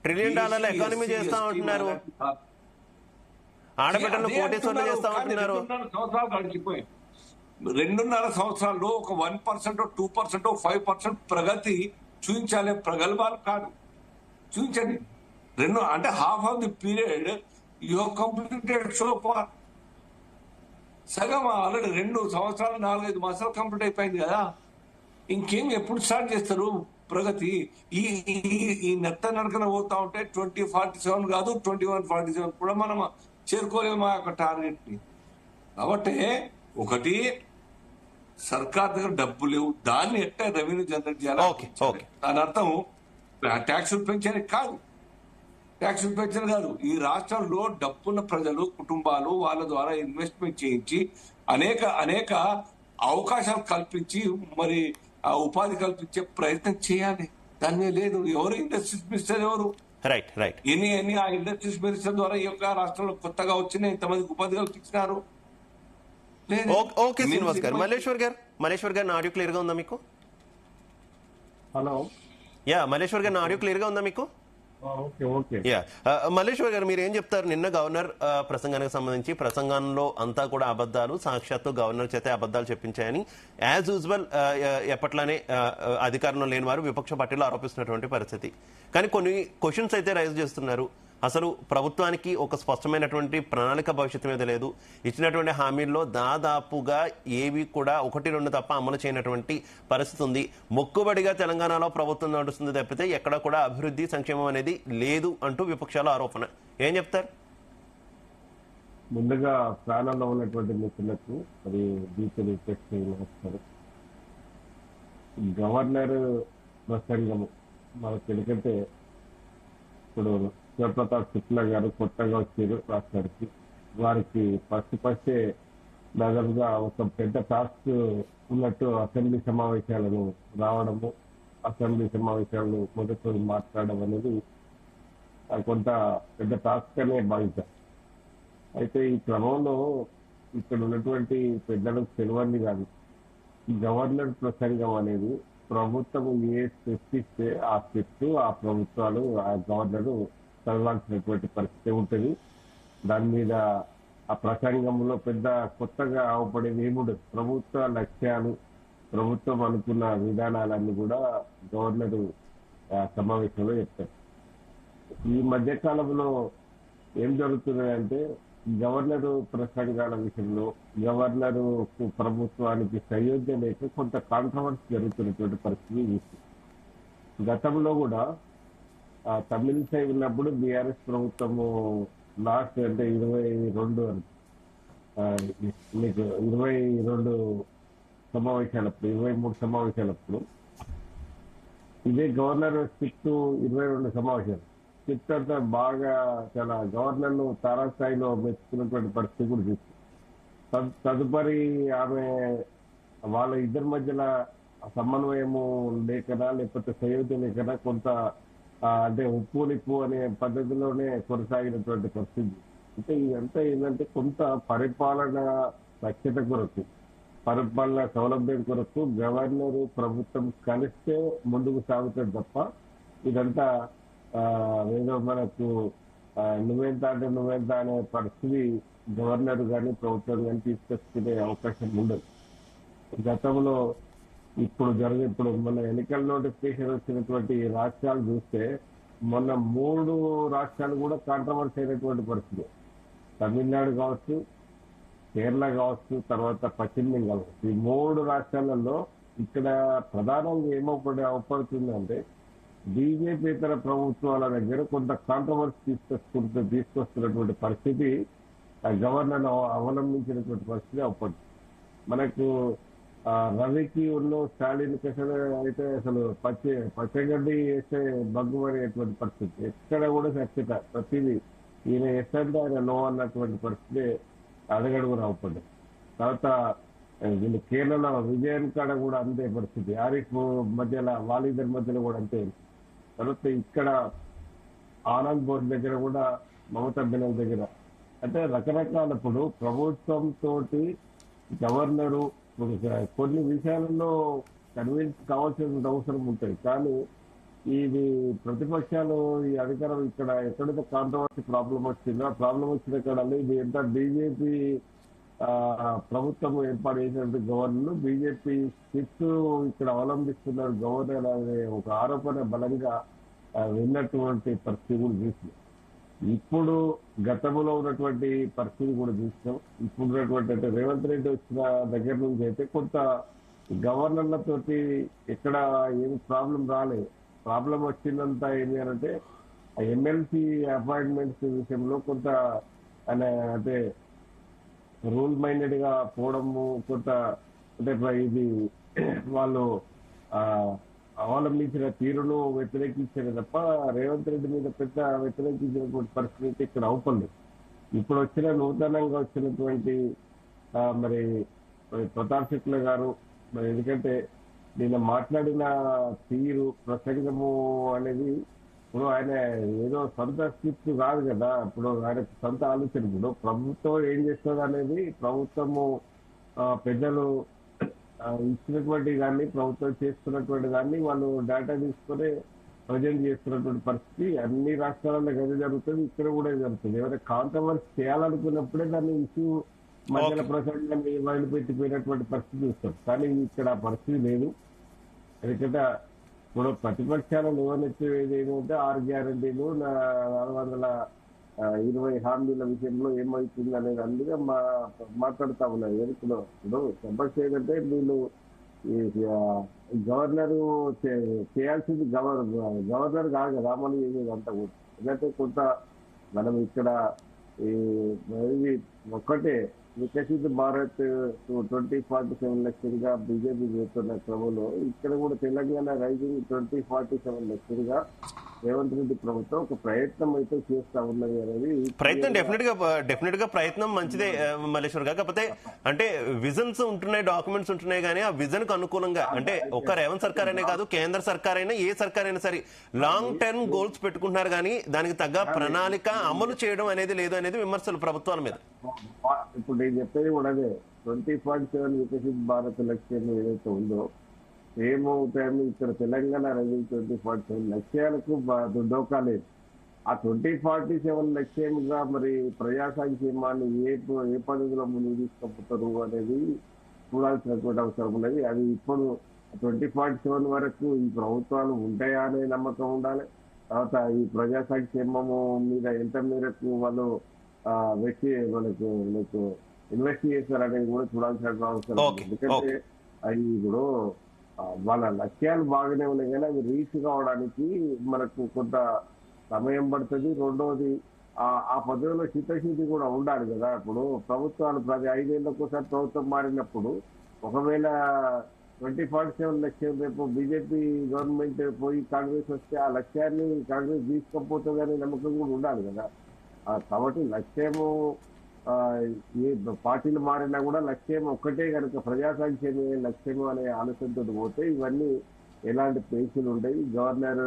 $1 ట్రిలియన్ ఎకానమీ చేస్తా ఉంటున్నారు, ఆడబిడ్డలు కోటేశ్వర్లు చేస్తా ఉంటున్నారు. 2.5 సంవత్సరాల్లో ఒక 1%, 2%, 5% ప్రగతి చూపించాలి. ప్రగల్భాలు కాదు, చూపించండి. అంటే half of the period you completed so far. సగం ఆల్రెడీ 2 సంవత్సరాలు 4-5 మాసాలు కంప్లీట్ అయిపోయింది కదా. ఇంకేం ఎప్పుడు స్టార్ట్ చేస్తారు ప్రగతి? ఈ నెత్త నడకన పోతా ఉంటే 2047 కాదు, 2147 కూడా మనం చేరుకోలేము మా యొక్క టార్గెట్ ని. కాబట్టి ఒకటి, సర్కార్ దగ్గర డబ్బు లేవు, దాన్ని ఎట్లా రెవెన్యూ జనరేట్ చేయాలి. దాని అర్థం ట్యాక్సులు పెంచని కాదు, ఈ రాష్ట్రంలో డబ్బున్న ప్రజలు, కుటుంబాలు వాళ్ళ ద్వారా ఇన్వెస్ట్మెంట్ చేయించి అనేక అవకాశాలు కల్పించి మరి ఆ ఉపాధి కల్పించే ప్రయత్నం చేయాలి. దాని లేదు. ఎవరు ఇండస్ట్రీస్ మినిస్టర్ ఎవరు? రైట్. ఎన్ని ఆ ఇండస్ట్రీస్ మినిస్టర్ ద్వారా ఈ యొక్క రాష్ట్రంలో కొత్తగా వచ్చిన ఎంతమందికి ఉపాధి కల్పించినారు? ఓకే శ్రీనివాస్ గారు. మల్లేశ్వర్ గారు ఆడియో క్లియర్ గా ఉందా మీకు? హలో, మల్లేశ్వర్ గారు ఆడియో క్లియర్ గా ఉందా మీకు? ఓకే. మల్లేశ్వర్ గారు, మీరు ఏం చెప్తారు? నిన్న గవర్నర్ ప్రసంగానికి సంబంధించి, ప్రసంగంలో అంతా కూడా అబద్దాలు, సాక్షాత్తు గవర్నర్ చేతే అబద్దాలు చెప్పించాయని యాజ్ యూజువల్ ఎప్పట్లానే అధికారంలో లేని వారు విపక్ష పార్టీలు ఆరోపిస్తున్నటువంటి పరిస్థితి. కానీ కొన్ని క్వశ్చన్స్ అయితే రైజ్ చేస్తున్నారు. అసలు ప్రభుత్వానికి ఒక స్పష్టమైనటువంటి ప్రణాళిక భవిష్యత్తు మీద లేదు. ఇచ్చినటువంటి హామీల్లో దాదాపుగా ఏవి కూడా 1-2 తప్ప అమలు చేయనటువంటి పరిస్థితి ఉంది. మొక్కుబడిగా తెలంగాణలో ప్రభుత్వం నడుస్తుంది తప్పితే ఎక్కడ కూడా అభివృద్ధి, సంక్షేమం అనేది లేదు అంటూ విపక్షాల ఆరోపణ. ఏం చెప్తారు? ముందుగా ప్రాణంలో ఉన్నటువంటి మిత్రులకు మరి బీపీలు నమస్కారం. గవర్నర్ ప్రసంగము మనకు ఎందుకంటే ఇప్పుడు శివప్రతాప్ శుక్లా గారు కొత్తగా వచ్చారు రాష్ట్రానికి. వారికి ఫస్టే దాదాపుగా ఒక పెద్ద టాస్క్ ఉన్నట్టు అసెంబ్లీ సమావేశాలను రావడము, అసెంబ్లీ సమావేశాలను మొదటి మాట్లాడడం అనేది కొంత పెద్ద టాస్క్ అనే భావించారు. అయితే ఈ క్రమంలో ఇక్కడ ఉన్నటువంటి పెద్దలకు తెలియంది కాదు, ఈ గవర్నర్ ప్రసంగం అనేది ప్రభుత్వం ఏ స్టెప్స్ ఇస్తే ఆ స్టెప్స్ ఆ ప్రభుత్వాలు, ఆ గవర్నర్ చదవాల్సినటువంటి పరిస్థితి ఉంటుంది. దాని మీద ఆ ప్రసంగంలో పెద్ద కొత్తగా అవపడేది ఏముండదు. ప్రభుత్వ లక్ష్యాలు, ప్రభుత్వం అనుకున్న విధానాలన్నీ కూడా గవర్నర్ సమావేశంలో చెప్తారు. ఈ మధ్య కాలంలో ఏం జరుగుతుందంటే గవర్నర్ ప్రసంగాల విషయంలో గవర్నర్ ప్రభుత్వానికి సయోధ్య లేక కొంత కాంట్రవర్సీ జరుగుతున్నటువంటి పరిస్థితి. గతంలో కూడా తమిళిసై ఉన్నప్పుడు బీఆర్ఎస్ ప్రభుత్వము లాస్ట్ అంటే 22 మీకు 22 సమావేశాలప్పుడు 23 సమావేశాలప్పుడు ఇదే గవర్నర్ స్క్రిప్ట్ 22 సమావేశాలు స్క్రిప్ట్ అంతా బాగా చాలా గవర్నర్ ను తారాస్థాయిలో మెచ్చుకున్నటువంటి పరిస్థితి కూడా చూస్తుంది. తదుపరి ఆమె వాళ్ళ ఇద్దరి మధ్యలో సమన్వయము లేకనా లేకపోతే సంయోజన లేకనా కొంత అంటే ఉప్పు నిప్పు అనే పద్ధతిలోనే కొనసాగినటువంటి పరిస్థితి. అంటే ఇదంతా ఏంటంటే కొంత పరిపాలన దక్షత కొరకు, పరిపాలన సౌలభ్యం కొరకు గవర్నరు ప్రభుత్వం కలిస్తే ముందుకు సాగుతుంది తప్ప ఇదంతా ఏదో మనకు నువ్వెంత అంటే నువ్వెంత అనే పరిస్థితి గవర్నర్ కానీ ప్రభుత్వం కానీ తీసుకొచ్చుకునే అవకాశం ఉండదు. గతంలో ఇప్పుడు మన ఎన్నికల నోటిఫికేషన్ వచ్చినటువంటి రాష్ట్రాలు చూస్తే మొన్న 3 రాష్ట్రాలు కూడా కాంట్రవర్సీ అయినటువంటి పరిస్థితి. తమిళనాడు కావచ్చు, కేరళ కావచ్చు, తర్వాత పశ్చిమ బెంగాల్ కావచ్చు. ఈ 3 రాష్ట్రాలలో ఇక్కడ ప్రధానంగా అవపడుతుందంటే బీజేపీ ఇతర ప్రభుత్వాల దగ్గర కొంత కాంట్రవర్సీ తీసుకొస్తున్నటువంటి పరిస్థితి గవర్నర్ అవలంబించినటువంటి పరిస్థితి అవపడుతుంది. మనకు రవికి ఉన్న స్టాలిన్ అయితే అసలు పచ్చగడ్డి వేస్తే బగ్గుమనేటువంటి పరిస్థితి. ఎక్కడ కూడా సఖ్యత ప్రతిదీ ఈయన ఎస్తంటే ఆయన నో అన్నటువంటి పరిస్థితి అడగడుగున అవపడ్డాయి. తర్వాత వీళ్ళు కేరళ విజయన్ కాడ కూడా అంతే పరిస్థితి. ఆరిఫ్ మధ్యలో వాళ్ళిద్దరి మధ్యలో కూడా అంతే. తర్వాత ఇక్కడ ఆనంద్ బోర్డు దగ్గర కూడా మమతా బెనర్జీ దగ్గర అంటే రకరకాలప్పుడు ప్రభుత్వంతో గవర్నరు కొన్ని విషయాలలో కన్విన్స్ కావాల్సిన అవసరం ఉంటుంది. కానీ ఇది ప్రతిపక్షాలు ఈ అధికారం ఇక్కడ ఎక్కడైతే కాంట్రవర్సీ ప్రాబ్లం వచ్చిందో ప్రాబ్లం వచ్చిన కాడల్లో ఇది ఎంత బీజేపీ ప్రభుత్వం ఏర్పాటు చేసినటువంటి గవర్నర్ బీజేపీ స్క్రిప్ట్ ఇక్కడ అవలంబిస్తున్నారు గవర్నర్ అనే ఒక ఆరోపణ బలంగా విన్నటువంటి పరిస్థితి కూడా చూసినాం. ఇప్పుడు గతంలో ఉన్నటువంటి పరిస్థితి కూడా చూసినాం. ఇప్పుడు ఉన్నటువంటి అంటే రేవంత్ రెడ్డి వచ్చిన దగ్గర నుంచి అయితే కొంత గవర్నర్లతోటి ఎక్కడ ఏమి ప్రాబ్లం రాలేదు. ప్రాబ్లం వచ్చిందంతా ఏంటి అంటే ఎమ్మెల్సీ అపాయింట్మెంట్స్ విషయంలో కొంత అంటే రూల్ మైండెడ్ గా పోవడము, కొంత అంటే ఇది వాళ్ళు అవలంబించిన తీరును వ్యతిరేకించారు తప్ప రేవంత్ రెడ్డి మీద పెద్ద వ్యతిరేకించినటువంటి పరిస్థితి ఇక్కడ అవపడలేదు. ఇప్పుడు నూతనంగా వచ్చినటువంటి మరి ప్రతాప్ శుక్లా గారు మరి ఎందుకంటే నిన్న మాట్లాడిన తీరు ప్రసంగము అనేది ఇప్పుడు ఆయన ఏదో సొంత స్క్రిప్ట్ కాదు కదా. ఇప్పుడు ఆయన సొంత ఆలోచన. ఇప్పుడు ప్రభుత్వం ఏం చేస్తుంది అనేది ప్రభుత్వము పెద్దలు ఇచ్చినటువంటి దాన్ని ప్రభుత్వం చేస్తున్నటువంటి దాన్ని వాళ్ళు డేటా తీసుకొని ప్రజెంట్ చేస్తున్నటువంటి పరిస్థితి అన్ని రాష్ట్రాలలో గది జరుగుతుంది, ఇక్కడ కూడా జరుగుతుంది. ఎవరైనా కాంట్రవర్సీ చేయాలనుకున్నప్పుడే దాన్ని ఇష్యూ మధ్యలో ప్రసంగాన్ని వదిలిపెట్టిపోయినటువంటి పరిస్థితి చూస్తాం. కానీ ఇక్కడ పరిస్థితి లేదు. ఎందుకంటే ఇప్పుడు ప్రతిపక్షాలు లేవనెత్తేది ఏమంటే 6 గ్యారంటీలు 420 హామీల విషయంలో ఏమవుతుంది అనేది అందుకే మాట్లాడుతా ఉన్నారు. ఇప్పుడు సమస్య ఏంటంటే వీళ్ళు గవర్నర్ చేయాల్సింది గవర్నర్ కాదు కదా అమలు చేసేది అంతా కూడా. ఎందుకంటే కొంత మనం ఇక్కడ ఇది ఒక్కటే వికసిత భారత్ 2047 లక్షలుగా బీజేపీ చేస్తున్న క్రమంలో ఇక్కడ కూడా తెలంగాణ రైజింగ్ 2047 లక్షలుగా రేవంత్ రెడ్డి ప్రభుత్వం ఒక ప్రయత్నం అయితే చేస్తా ఉన్నది అనేది ప్రయత్నం డెఫినెట్ గా ప్రయత్నం మంచిదే మల్లేశ్వర్ గారు. కాకపోతే అంటే విజన్స్ ఉంటున్నాయి, డాక్యుమెంట్స్ ఉంటున్నాయి, కానీ ఆ విజన్ కు అనుకూలంగా అంటే ఒక్క రేవంత్ సర్కార్ అనే కాదు కేంద్ర సర్కార్ అయినా ఏ సర్కార్ అయినా సరే లాంగ్ టర్మ్ గోల్స్ పెట్టుకుంటున్నారు, కానీ దానికి తగ్గ ప్రణాళిక అమలు చేయడం అనేది లేదు అనేది విమర్శలు ప్రభుత్వాల మీద. ఇప్పుడు నేను చెప్పేది కూడా అదే 2047 వికసిత భారత్ లక్ష్యం ఏదైతే ఉందో ఏమవుతాయని ఇక్కడ తెలంగాణ రైజింగ్ 2047 లక్ష్యాలకు డోకా లేదు. ఆ 2047 లక్ష్యంగా మరి ప్రజా సంక్షేమాన్ని ఏ పద్ధతిలో ముందుకు తీసుకుపోతారు అనేది చూడాల్సినటువంటి అవసరం ఉన్నది. అది ఇప్పుడు 2047 వరకు ఈ ప్రభుత్వాలు ఉంటాయా అనే నమ్మకం ఉండాలి. తర్వాత ఈ ప్రజా సంక్షేమము మీద ఎంత మేరకు వాళ్ళు మనకు ఇన్వెస్ట్ చేస్తారనేది కూడా చూడాల్సిన అవసరం ఉంది. ఎందుకంటే అవి ఇప్పుడు వాళ్ళ లక్ష్యాలు బాగానే ఉన్నాయి, కానీ అవి రీచ్ కావడానికి మనకు కొంత సమయం పడుతుంది. రెండవది ఆ పదవిలో చిత్తశుద్ధి కూడా ఉండాలి కదా. ఇప్పుడు ప్రభుత్వాలు ప్రతి 5 ఏళ్ళకు ఒకసారి ప్రభుత్వం మారినప్పుడు ఒకవేళ 2047 లక్ష్యం రేపు బీజేపీ గవర్నమెంట్ పోయి కాంగ్రెస్ వస్తే ఆ లక్ష్యాన్ని కాంగ్రెస్ తీసుకపోతుందనే నమ్మకం కూడా ఉండాలి కదా. కాబట్టి లక్ష్యము ఏ పార్టీలు మారినా కూడా లక్ష్యం ఒక్కటే కనుక ప్రజా సంక్షేమే లక్ష్యము అనే ఆలోచనతో పోతే ఇవన్నీ ఎలాంటి పేషీలు ఉంటాయి. గవర్నర్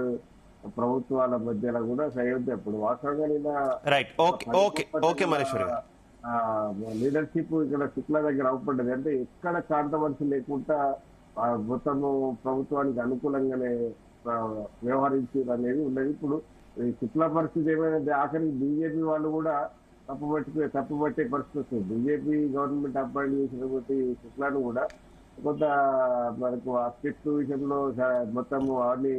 ప్రభుత్వాల మధ్యలో కూడా సయోధ్య ఇప్పుడు వాస్తవంగా నిన్న రైట్. ఓకే మల్లేశ్వరి గారు. లీడర్షిప్ ఇక్కడ శుక్లా దగ్గర అవపడ్డది. అంటే ఎక్కడ కాంట్రవర్సీ లేకుండా మొత్తము ప్రభుత్వానికి అనుకూలంగానే వ్యవహరించారు అనేది ఉన్నది. ఇప్పుడు ఈ శుక్లా పరిస్థితి ఏమైనా ఆఖరికి బీజేపీ వాళ్ళు కూడా తప్పుపట్టే పరిస్థితి వస్తుంది. బీజేపీ గవర్నమెంట్ అపాయింట్ చేసినటువంటి శుక్లాను కూడా కొంత మనకు ఆ స్క్రిప్ట్ విషయంలో మొత్తము అన్ని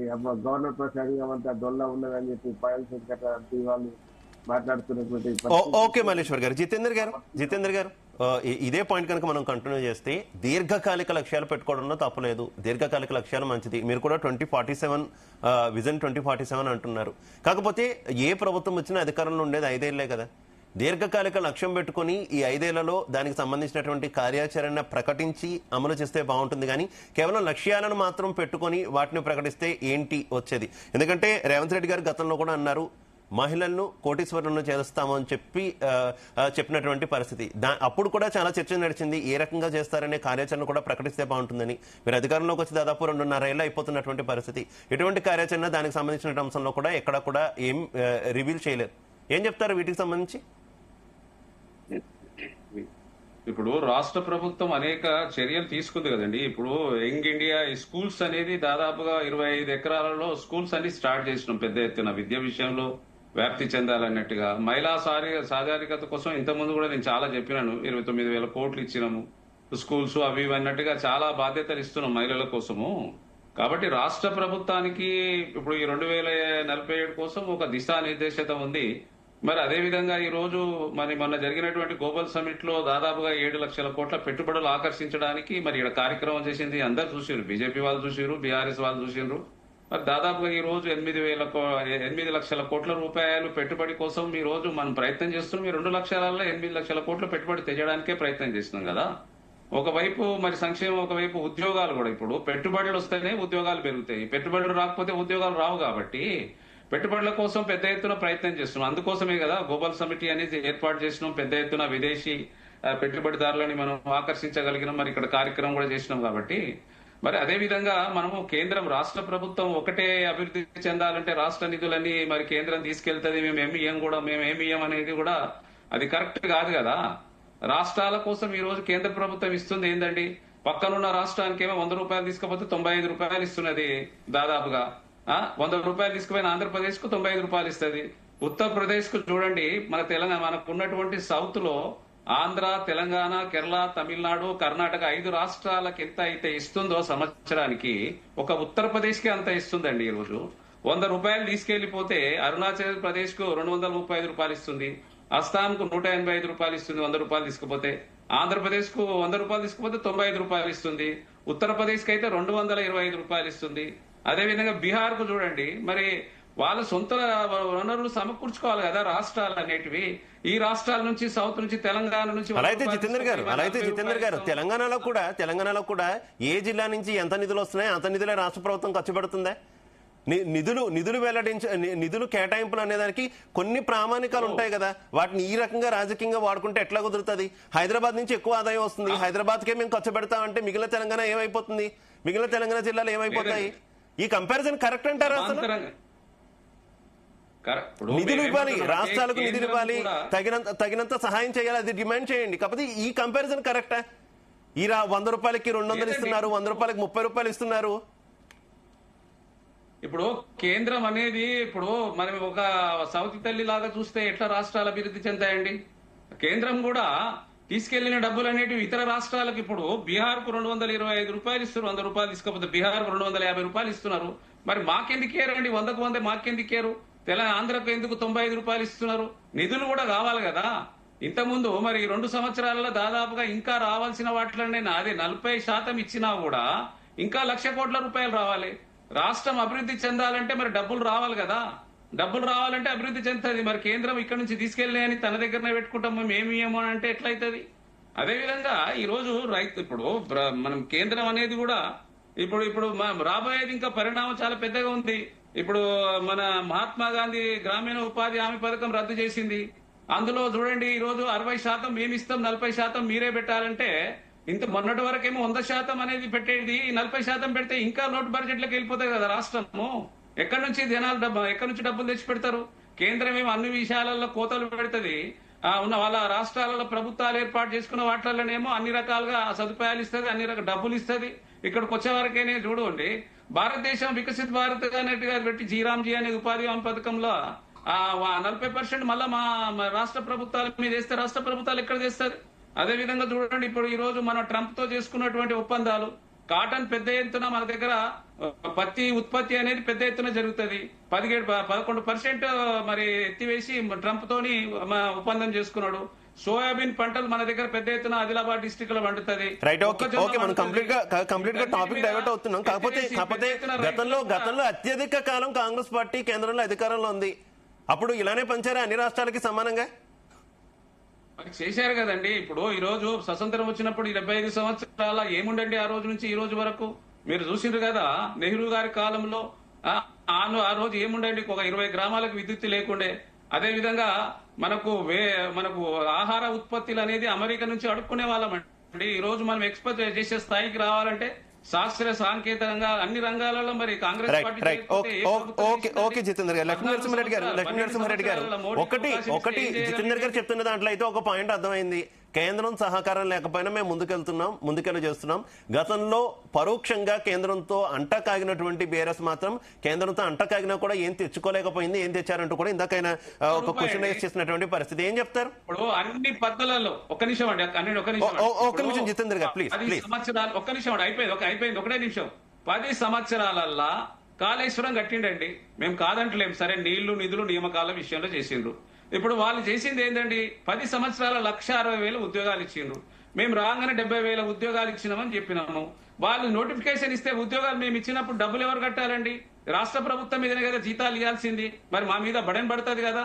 గవర్నర్ ప్రసాదంగా అంతా దొల్ల ఉన్నదని చెప్పి పాయల్ శంకర్ వాళ్ళు మాట్లాడుతున్నటువంటి. ఓకే మల్లేశ్వర్ గారు. జితేందర్ గారు ఇదే పాయింట్ కనుక మనం కంటిన్యూ చేస్తే దీర్ఘకాలిక లక్ష్యాలు పెట్టుకోవడంలో తప్పలేదు. దీర్ఘకాలిక లక్ష్యాలు మంచిది. మీరు కూడా 2047 విజన్ 2047 అంటున్నారు. కాకపోతే ఏ ప్రభుత్వం వచ్చినా అధికారంలో ఉండేది 5 ఏళ్లే కదా. దీర్ఘకాలిక లక్ష్యం పెట్టుకుని ఈ 5 ఏళ్లలో దానికి సంబంధించినటువంటి కార్యాచరణ ప్రకటించి అమలు చేస్తే బాగుంటుంది. కానీ కేవలం లక్ష్యాలను మాత్రం పెట్టుకొని వాటిని ప్రకటిస్తే ఏంటి వచ్చేది? ఎందుకంటే రేవంత్ రెడ్డి గారు గతంలో కూడా అన్నారు, మహిళలను కోటీశ్వరులను చేస్తాము అని చెప్పినటువంటి పరిస్థితి. అప్పుడు కూడా చాలా చర్చ నడిచింది. ఏ రకంగా చేస్తారనే కార్యాచరణ కూడా ప్రకటిస్తే బాగుంటుందని. మీరు అధికారంలోకి వచ్చి దాదాపు 2.5 ఏళ్ళు అయిపోతున్నటువంటి పరిస్థితి. ఎటువంటి కార్యాచరణ దానికి సంబంధించిన అంశంలో కూడా ఎక్కడ కూడా ఏం రివీల్ చేయలేదు. ఏం చెప్తారు వీటికి సంబంధించి? ఇప్పుడు రాష్ట్ర ప్రభుత్వం అనేక చర్యలు తీసుకుంది కదండి. ఇప్పుడు యంగ్ ఇండియా స్కూల్స్ అనేది దాదాపుగా 25 ఎకరాలలో స్కూల్స్ అన్ని స్టార్ట్ చేసినాం. పెద్ద ఎత్తున విద్య విషయంలో వ్యాప్తి చెందాలన్నట్టుగా. మహిళా సాధారికత కోసం ఇంతకుముందు కూడా నేను చాలా చెప్పినాను. 29,000 కోట్లు ఇచ్చినాము స్కూల్స్ అవి అన్నట్టుగా చాలా బాధ్యతలు ఇస్తున్నాం మహిళల కోసము. కాబట్టి రాష్ట్ర ప్రభుత్వానికి ఇప్పుడు ఈ 2047 కోసం ఒక దిశానిర్దేశత ఉంది. మరి అదే విధంగా ఈ రోజు మొన్న జరిగినటువంటి గ్లోబల్ సమిట్ లో దాదాపుగా 7 లక్షల కోట్ల పెట్టుబడులు ఆకర్షించడానికి మరి ఇక్కడ కార్యక్రమం చేసింది అందరు చూసారు. బీజేపీ వాళ్ళు చూసారు, బీఆర్ఎస్ వాళ్ళు చూసారు. మరి దాదాపుగా ఈ రోజు 8 లక్షల కోట్ల రూపాయలు పెట్టుబడి కోసం ఈ రోజు మనం ప్రయత్నం చేస్తున్నాం. ఈ 2 లక్షలలో 8 లక్షల కోట్ల పెట్టుబడి తెచ్చడానికే ప్రయత్నం చేస్తున్నాం కదా. ఒకవైపు మరి సంక్షేమం, ఒకవైపు ఉద్యోగాలు కూడా. ఇప్పుడు పెట్టుబడులు వస్తేనే ఉద్యోగాలు పెరుగుతాయి. పెట్టుబడులు రాకపోతే ఉద్యోగాలు రావు. కాబట్టి పెట్టుబడుల కోసం పెద్ద ఎత్తున ప్రయత్నం చేస్తున్నాం. అందుకోసమే కదా గ్లోబల్ సమిటీ అనేది ఏర్పాటు చేసినాం. పెద్ద ఎత్తున విదేశీ పెట్టుబడిదారులని మనం ఆకర్షించగలిగినాం. మరి ఇక్కడ కార్యక్రమం కూడా చేసినాం. కాబట్టి మరి అదే విధంగా మనము కేంద్రం, రాష్ట్ర ప్రభుత్వం ఒకటే అభివృద్ధి చెందాలంటే రాష్ట్ర నిధులన్నీ మరి కేంద్రం తీసుకెళ్తుంది. మేమేమి ఇయ్యం అనేది కూడా అది కరెక్ట్ కాదు కదా. రాష్ట్రాల కోసం ఈ రోజు కేంద్ర ప్రభుత్వం ఇస్తుంది ఏందండి? పక్కనున్న రాష్ట్రానికి ఏమో 100 రూపాయలు తీసుకపోతే 95 రూపాయలు ఇస్తున్నది. దాదాపుగా 100 రూపాయలు తీసుకుపోయిన ఆంధ్రప్రదేశ్ కు 95 రూపాయలు ఇస్తుంది. ఉత్తరప్రదేశ్ కు చూడండి, మన తెలంగాణ మనకు ఉన్నటువంటి సౌత్ లో ఆంధ్ర, తెలంగాణ, కేరళ, తమిళనాడు, కర్ణాటక 5 రాష్ట్రాలకు ఎంత అయితే ఇస్తుందో సంవత్సరానికి, ఒక ఉత్తరప్రదేశ్ కి అంత ఇస్తుందండి. ఈ రోజు 100 రూపాయలు తీసుకెళ్లిపోతే అరుణాచల్ ప్రదేశ్ కు 235 రూపాయలు ఇస్తుంది. అస్సాం కు 185 రూపాయలు ఇస్తుంది 100 రూపాయలు తీసుకుపోతే. ఆంధ్రప్రదేశ్ కు 100 రూపాయలు తీసుకుపోతే 95 రూపాయలు ఇస్తుంది. ఉత్తరప్రదేశ్ కి అయితే 225 రూపాయలు ఇస్తుంది. అదేవిధంగా బీహార్ కు చూడండి, మరి వాళ్ళ సొంత వనరులు సమకూర్చుకోవాలి కదా రాష్ట్రాలు అనేటివి. ఈ రాష్ట్రాల నుంచి, సౌత్ నుంచి, తెలంగాణ నుంచి. అలా అయితే జితేందర్ గారు తెలంగాణలో కూడా ఏ జిల్లా నుంచి ఎంత నిధులు వస్తున్నాయి అంత నిధులే రాష్ట్ర ప్రభుత్వం ఖర్చు పెడుతుందా? నిధులు కేటాయింపులు అనేదానికి కొన్ని ప్రామాణికాలు ఉంటాయి కదా. వాటిని ఈ రకంగా రాజకీయంగా వాడుకుంటే ఎట్లా కుదురుతుంది? హైదరాబాద్ నుంచి ఎక్కువ ఆదాయం వస్తుంది, హైదరాబాద్కే మేము ఖర్చు పెడతామంటే మిగిలిన తెలంగాణ ఏమైపోతుంది? మిగిలిన తెలంగాణ జిల్లాలు ఏమైపోతాయి? ఈ కంపారిజన్ కరెక్ట్ అంటారా? అసలు నిధులు ఇవ్వాలి, రాష్ట్రాలకు నిధులు ఇవ్వాలి, తగినంత సహాయం చేయాలి, అది డిమాండ్ చేయండి. కాకపోతే ఈ కంపారిజన్ కరెక్టా? ఈ 100 రూపాయలకి 200 ఇస్తున్నారు, 100 రూపాయలకి 30 రూపాయలు ఇస్తున్నారు. ఇప్పుడు కేంద్రం అనేది ఇప్పుడు మనం ఒక సౌతి తల్లి లాగా చూస్తే ఎట్లా రాష్ట్రాలు అభివృద్ధి చెందాయండి? కేంద్రం కూడా తీసుకెళ్లిన డబ్బులు అనేటివి ఇతర రాష్ట్రాలకు. ఇప్పుడు బీహార్ కు 225 రూపాయలు ఇస్తారు, 100 రూపాయలు తీసుకపోతే బీహార్ కు 250 రూపాయలు ఇస్తున్నారు. మరి మాకెందుకు ఇయ్యారండి? 100కు 100 మాకెందుకు ఇయ్యారు? ఆంధ్రకు ఎందుకు 95 రూపాయలు ఇస్తున్నారు? నిధులు కూడా కావాలి కదా. ఇంతకుముందు మరి 2 సంవత్సరాలలో దాదాపుగా ఇంకా రావాల్సిన వాటిలోనే 40% ఇచ్చినా కూడా ఇంకా 1,00,000 కోట్ల రూపాయలు రావాలి. రాష్ట్రం అభివృద్ధి చెందాలంటే మరి డబ్బులు రావాలి కదా. డబ్బులు రావాలంటే అభివృద్ధి చెందుతుంది. మరి కేంద్రం ఇక్కడ నుంచి తీసుకెళ్ళి అని తన దగ్గరనే పెట్టుకుంటాం, మేము ఏమో అంటే ఎట్లయితుంది? అదేవిధంగా ఈ రోజు రైతు ఇప్పుడు మనం కేంద్రం అనేది కూడా ఇప్పుడు ఇప్పుడు రాబోయేది ఇంకా పరిణామం చాలా పెద్దగా ఉంది. ఇప్పుడు మన మహాత్మా గాంధీ గ్రామీణ ఉపాధి హామీ పథకం రద్దు చేసింది. అందులో చూడండి ఈ రోజు 60% మేము ఇస్తాం, 40% మీరే పెట్టాలంటే ఇంత మొన్నటి వరకేమో 100% అనేది పెట్టేది, 40% పెడితే ఇంకా లోటు బడ్జెట్లకు వెళ్ళిపోతాయి కదా రాష్ట్రము. ఎక్కడి నుంచి ఎక్కడి నుంచి డబ్బులు తెచ్చి పెడతారు? కేంద్రం ఏమో అన్ని విషయాలలో కోతలు పెడుతుంది. ఉన్న వాళ్ళ రాష్ట్రాలలో ప్రభుత్వాలు ఏర్పాటు చేసుకున్న వాటిల్లోనేమో అన్ని రకాలుగా సదుపాయాలు ఇస్తుంది, అన్ని రకాల డబ్బులు ఇస్తుంది. ఇక్కడికి వచ్చే వరకేనే చూడండి, భారతదేశం వికసిత్ భారత్ అన్నట్టుగా పెట్టి జీరాంజీ అనే ఉపాధి హామీ పథకంలో 40% మళ్ళా మా రాష్ట్ర ప్రభుత్వాల మీద వేస్తే రాష్ట్ర ప్రభుత్వాలు ఎక్కడ చేస్తారు? అదే విధంగా చూడండి, ఇప్పుడు ఈ రోజు మన ట్రంప్ తో చేసుకున్నటువంటి ఒప్పందాలు, కాటన్ పెద్ద ఎత్తున మన దగ్గర పత్తి ఉత్పత్తి అనేది పెద్ద ఎత్తున జరుగుతుంది. 11% మరి ఎత్తివేసి ట్రంప్ తోని ఒప్పందం చేసుకున్నాడు. సోయాబీన్ పంటలు మన దగ్గర పెద్ద ఎత్తున ఆదిలాబాద్ డిస్ట్రిక్ట్ లో పండుతుంది. రైట్, ఓకే, మనం కంప్లీట్ గా టాపిక్ డైవర్ట్ అవుతున్నాం. కాకపోతే గతంలో అత్యధిక కాలం కాంగ్రెస్ పార్టీ కేంద్రంలో అధికారంలో ఉంది. అప్పుడు ఇలానే పంచారా అన్ని రాష్ట్రాలకి సమానంగా? చేశారు కదండి. ఇప్పుడు ఈ రోజు స్వతంత్రం వచ్చినప్పుడు 75 సంవత్సరాల ఏముండండి ఆ రోజు నుంచి ఈ రోజు వరకు మీరు చూసిండ్రు కదా. నెహ్రూ గారి కాలంలో ఆ రోజు ఏముండండి, ఒక 20 గ్రామాలకు విద్యుత్ లేకుండే. అదే విధంగా మనకు ఆహార ఉత్పత్తులు అనేది అమెరికా నుంచి అడుక్కునే వాళ్ళమండి. ఈ రోజు మనం ఎక్స్పోర్ట్ చేసే స్థాయికి రావాలంటే శాస్త్ర సాంకేతికంగా అన్ని రంగాలలో మరి కాంగ్రెస్ పార్టీ. ఓకే జితేందర్ గారు, లక్ష్మీ నరసింహారెడ్డి గారు ఒకటి జితేందర్ గారు చెప్తున్న దాంట్లో అయితే ఒక పాయింట్ అర్థమైంది. కేంద్రం సహకారం లేకపోయినా మేము ముందుకెళ్ళి చేస్తున్నాం. గతంలో పరోక్షంగా కేంద్రంతో అంట కాగినటువంటి బీఆర్ఎస్ మాత్రం కేంద్రంతో అంట కాగినా కూడా ఏం తెచ్చుకోలేకపోయింది. ఏం తెచ్చారంటూ కూడా ఇందాకైనా ఒక క్వశ్చన్ రైజ్ చేసినటువంటి పరిస్థితి. ఏం చెప్తారు? ఇప్పుడు అన్ని పద్ధతులలో ఒక్క నిమిషం జితేందర్ గారు ప్లీజ్. 10 సంవత్సరాలు ఒక్క నిమిషం అయిపోయింది ఒకటే నిమిషం. 10 సంవత్సరాలల్లా కాళేశ్వరం కట్టిండండి, మేము కాదంటలేం. సరే, నీళ్లు నిధులు నియామకాల విషయంలో చేసిండ్రు. ఇప్పుడు వాళ్ళు చేసింది ఏంటండి, 10 సంవత్సరాల 1,60,000 ఉద్యోగాలు ఇచ్చిండ్రు. మేము రాగానే 70,000 ఉద్యోగాలు ఇచ్చినామని చెప్పినాము. వాళ్ళు నోటిఫికేషన్ ఇస్తే ఉద్యోగాలు మేము ఇచ్చినప్పుడు డబ్బులు ఎవరు కట్టాలండి? రాష్ట్ర ప్రభుత్వం మీదనే కదా జీతాలు ఇవ్వాల్సింది. మరి మా మీద బడెన్ పడుతుంది కదా.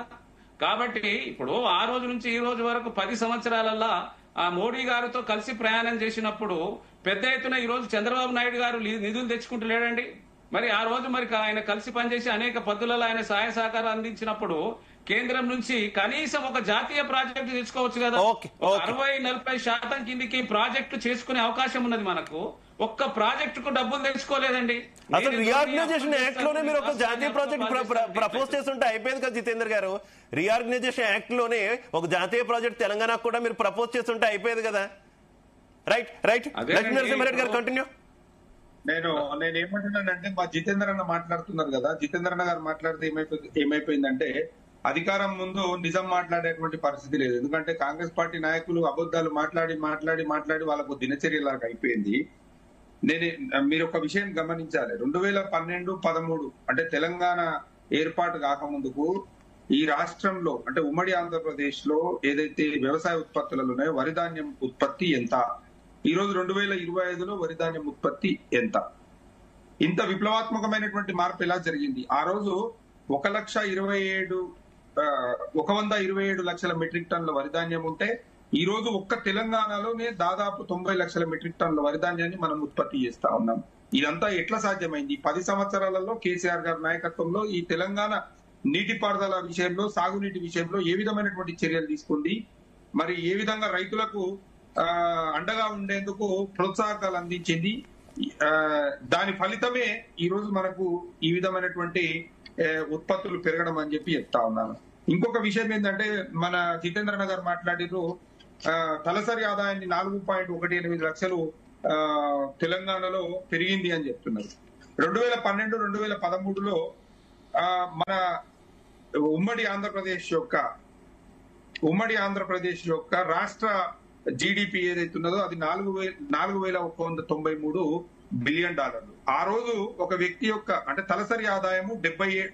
కాబట్టి ఇప్పుడు ఆ రోజు నుంచి ఈ రోజు వరకు 10 సంవత్సరాలల్లా మోడీ గారితో కలిసి ప్రయాణం చేసినప్పుడు పెద్ద ఎత్తున ఈ రోజు చంద్రబాబు నాయుడు గారు నిధులు తెచ్చుకుంటలేడండి. మరి ఆ రోజు మరి ఆయన కలిసి పనిచేసి అనేక పద్ధతులలో ఆయన సహాయ సహకారం అందించినప్పుడు కేంద్రం నుంచి కనీసం ఒక జాతీయ ప్రాజెక్టు తెచ్చుకోవచ్చు కదా. 60-40% కిందికి ప్రాజెక్టు చేసుకునే అవకాశం ఉన్నది మనకు. ఒక్క ప్రాజెక్టుకు డబ్బులు తెచ్చుకోలేదండి. అసలు రీఆర్గనైజేషన్ యాక్ట్ లోనే మీరు ఒక జాతీయ ప్రాజెక్ట్ ప్రపోజ్ చేస్తుంటే అయిపోయింది కదా జితేందర్ గారు. రీఆర్గనైజేషన్ యాక్ట్ లోనే ఒక జాతీయ ప్రాజెక్ట్ తెలంగాణకు కూడా మీరు ప్రపోజ్ చేస్తుంటే అయిపోయేది కదా. రైట్, లక్ష్మీ నరసింహారెడ్డి గారు కంటిన్యూ. నేను ఏమంటున్నానంటే, మా జితేందర్ అన్న మాట్లాడుతున్నారు కదా, జితేందర్ అన్న గారు మాట్లాడితే ఏమైపోయిందంటే అధికారం ముందు నిజం మాట్లాడేటువంటి పరిస్థితి లేదు. ఎందుకంటే కాంగ్రెస్ పార్టీ నాయకులు అబద్ధాలు మాట్లాడి వాళ్ళకు దినచర్యలాగా అయిపోయింది. మీరు ఒక విషయం గమనించాలి. 2012-13 అంటే తెలంగాణ ఏర్పాటు కాకముందుకు ఈ రాష్ట్రంలో అంటే ఉమ్మడి ఆంధ్రప్రదేశ్ లో ఏదైతే వ్యవసాయ ఉత్పత్తులలో ఉన్నాయో వరి ధాన్యం ఉత్పత్తి ఎంత, ఈ రోజు 2025లో వరి ధాన్యం ఉత్పత్తి ఎంత? ఇంత విప్లవాత్మకమైనటువంటి మార్పు ఎలా జరిగింది? ఆ రోజు 127 లక్షల మెట్రిక్ టన్నుల వరి ధాన్యం ఉంటే ఈ రోజు ఒక్క తెలంగాణలోనే దాదాపు 90 లక్షల మెట్రిక్ టన్నుల వరి ధాన్యాన్ని మనం ఉత్పత్తి చేస్తా ఉన్నాం. ఇదంతా ఎట్లా సాధ్యమైంది? 10 సంవత్సరాలలో కేసీఆర్ గారి నాయకత్వంలో ఈ తెలంగాణ నీటిపారుదల విషయంలో, సాగునీటి విషయంలో ఏ విధమైనటువంటి చర్యలు తీసుకుంది, మరి ఏ విధంగా రైతులకు అండగా ఉండేందుకు ప్రోత్సాహకాలు అందించింది. దాని ఫలితమే ఈ రోజు మనకు ఈ విధమైనటువంటి ఉత్పత్తులు పెరగడం అని చెప్పి చెప్తా ఉన్నాను. ఇంకొక విషయం ఏంటంటే, మన జితేంద్రన్న గారు మాట్లాడిరు తలసరి ఆదాయాన్ని 4.18 లక్షలు తెలంగాణలో పెరిగింది అని చెప్తున్నారు. 2012-2013లో మన ఉమ్మడి ఆంధ్రప్రదేశ్ యొక్క రాష్ట్ర జీడిపి ఏదైతే ఉన్నదో అది 4,193 బిలియన్ డాలర్లు. ఆ రోజు ఒక వ్యక్తి యొక్క అంటే తలసరి ఆదాయము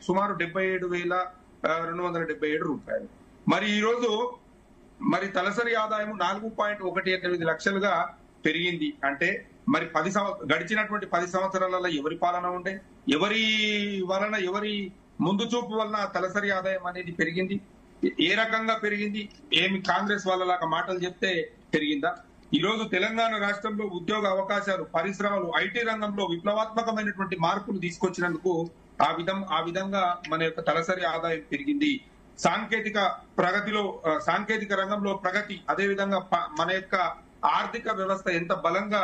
సుమారు 77,277 రూపాయలు. మరి ఈ రోజు తలసరి ఆదాయము 4.18 లక్షలుగా పెరిగింది. అంటే మరి గడిచినటువంటి 10 సంవత్సరాలలో ఎవరి పాలన ఉండే, ఎవరి ముందు చూపు వలన తలసరి ఆదాయం అనేది పెరిగింది? ఏ రకంగా పెరిగింది? ఏమి కాంగ్రెస్ వాళ్ళలాగా మాటలు చెప్తే పెరిగిందా? ఈ రోజు తెలంగాణ రాష్ట్రంలో ఉద్యోగ అవకాశాలు, పరిశ్రమలు, ఐటీ రంగంలో విప్లవాత్మకమైనటువంటి మార్పులు తీసుకొచ్చినందుకు ఆ విధంగా మన యొక్క తలసరి ఆదాయం పెరిగింది. సాంకేతిక ప్రగతిలో, సాంకేతిక రంగంలో ప్రగతి, అదే విధంగా మన యొక్క ఆర్థిక వ్యవస్థ ఎంత బలంగా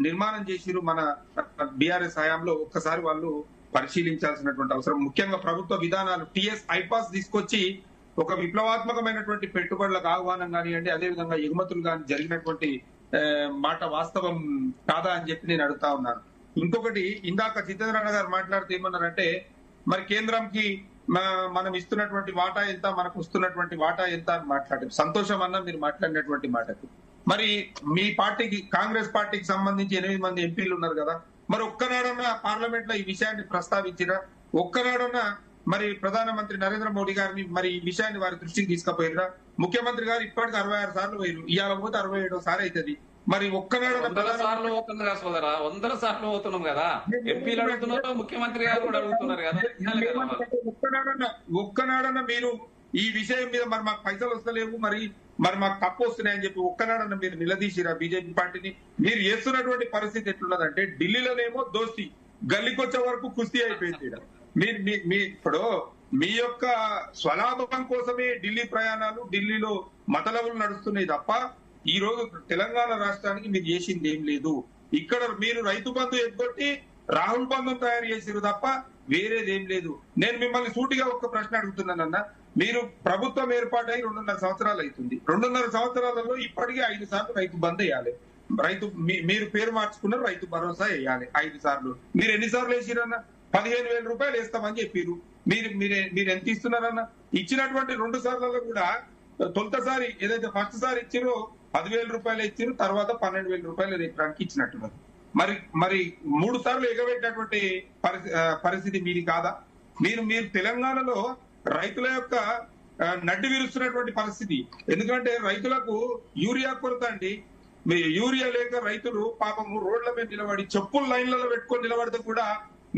నిర్మాణం చేసిరు మన బీఆర్ఎస్ హయాంలో ఒక్కసారి వాళ్ళు పరిశీలించాల్సినటువంటి అవసరం. ముఖ్యంగా ప్రభుత్వ విధానాలు, టిఎస్ ఐపాస్ తీసుకొచ్చి ఒక విప్లవాత్మకమైనటువంటి పెట్టుబడులకు ఆహ్వానం కానివ్వండి, అదేవిధంగా ఎగుమతులు కానీ జరిగినటువంటి మాట వాస్తవం కాదా అని చెప్పి నేను అడుగుతా ఉన్నాను. ఇంకొకటి, ఇందాక జితేంద్ర గారు మాట్లాడుతూ ఏమన్నారంటే, మరి కేంద్రంకి మనం ఇస్తున్నటువంటి వాటా ఎంత, మనకు వస్తున్నటువంటి వాటా ఎంత అని మాట్లాడారు. సంతోషం అన్న మీరు మాట్లాడినటువంటి మాటకు. మరి మీ పార్టీకి, కాంగ్రెస్ పార్టీకి సంబంధించి 8 మంది ఎంపీలు ఉన్నారు కదా, మరి ఒక్కనాడన్నా పార్లమెంట్ లో ఈ విషయాన్ని ప్రస్తావించిరా? ఒక్కనాడన్నా మరి ప్రధానమంత్రి నరేంద్ర మోడీ గారిని మరి ఈ విషయాన్ని వారి దృష్టికి తీసుకుపోయిరా? ముఖ్యమంత్రి గారు ఇప్పటికి 66 సార్లు పోయారు, ఇవాళ పోతే 67వ సారి అవుతుంది. మరి ఒక్కనాడన్నా 100 సార్లు పోతుంది కదా సోదరా, 100 సార్లు పోతున్నాం కదా, ఎంపీలు అడుగుతున్నారు, ముఖ్యమంత్రి గారు కూడా అడుగుతున్నారు కదా. ఒక్కనాడన్నా మీరు ఈ విషయం మీద మరి మాకు పైసలు వస్తలేవు, మరి మాకు తప్పు వస్తున్నాయని చెప్పి ఒక్కనాడన్నా మీరు నిలదీసిరా బీజేపీ పార్టీని? మీరు చేస్తున్నటువంటి పరిస్థితి ఎట్లున్నదంటే, ఢిల్లీలోనేమో దోస్తీ, గల్లీకొచ్చే వరకు కుస్తీ అయిపోయింది. ఇప్పుడు మీ యొక్క స్వలాభం కోసమే ఢిల్లీ ప్రయాణాలు, ఢిల్లీలో మతలబులు నడుస్తున్నాయి తప్ప ఈ రోజు తెలంగాణ రాష్ట్రానికి మీరు చేసింది ఏం లేదు. ఇక్కడ మీరు రైతు బంధు ఎగ్గొట్టి రాహుల్ బంధం తయారు చేసిరు తప్ప వేరేదేం లేదు. నేను మిమ్మల్ని సూటిగా ఒక్క ప్రశ్న అడుగుతున్నానన్న, మీరు ప్రభుత్వం ఏర్పాటై 2.5 సంవత్సరాలు అవుతుంది. 2.5 సంవత్సరాలలో ఇప్పటికీ 5 సార్లు రైతు బంద్ వేయాలి. మీరు పేరు మార్చుకున్నారు, రైతు భరోసా వేయాలి 5 సార్లు. మీరు ఎన్నిసార్లు వేసిరన్న? 15,000 రూపాయలు వేస్తామని చెప్పారు. మీరు ఎంత ఇస్తున్నారన్న? ఇచ్చినటువంటి 2 సార్లలో కూడా తొలుతసారి ఏదైతే ఫస్ట్ సారి ఇచ్చిరో 10,000 రూపాయలు ఇచ్చిరు, తర్వాత 12,000 రూపాయలు ఎకరానికి ఇచ్చినట్టున్నారు. మరి 3 సార్లు ఎగబెట్టినటువంటి పరిస్థితి మీది కాదా? మీరు తెలంగాణలో రైతుల యొక్క నడ్డి విరుస్తున్నటువంటి పరిస్థితి. ఎందుకంటే రైతులకు యూరియా కొరత అండి. యూరియా లేక రైతులు పాపము రోడ్ల మీద నిలబడి చెప్పులు లైన్లలో పెట్టుకొని నిలబడితే కూడా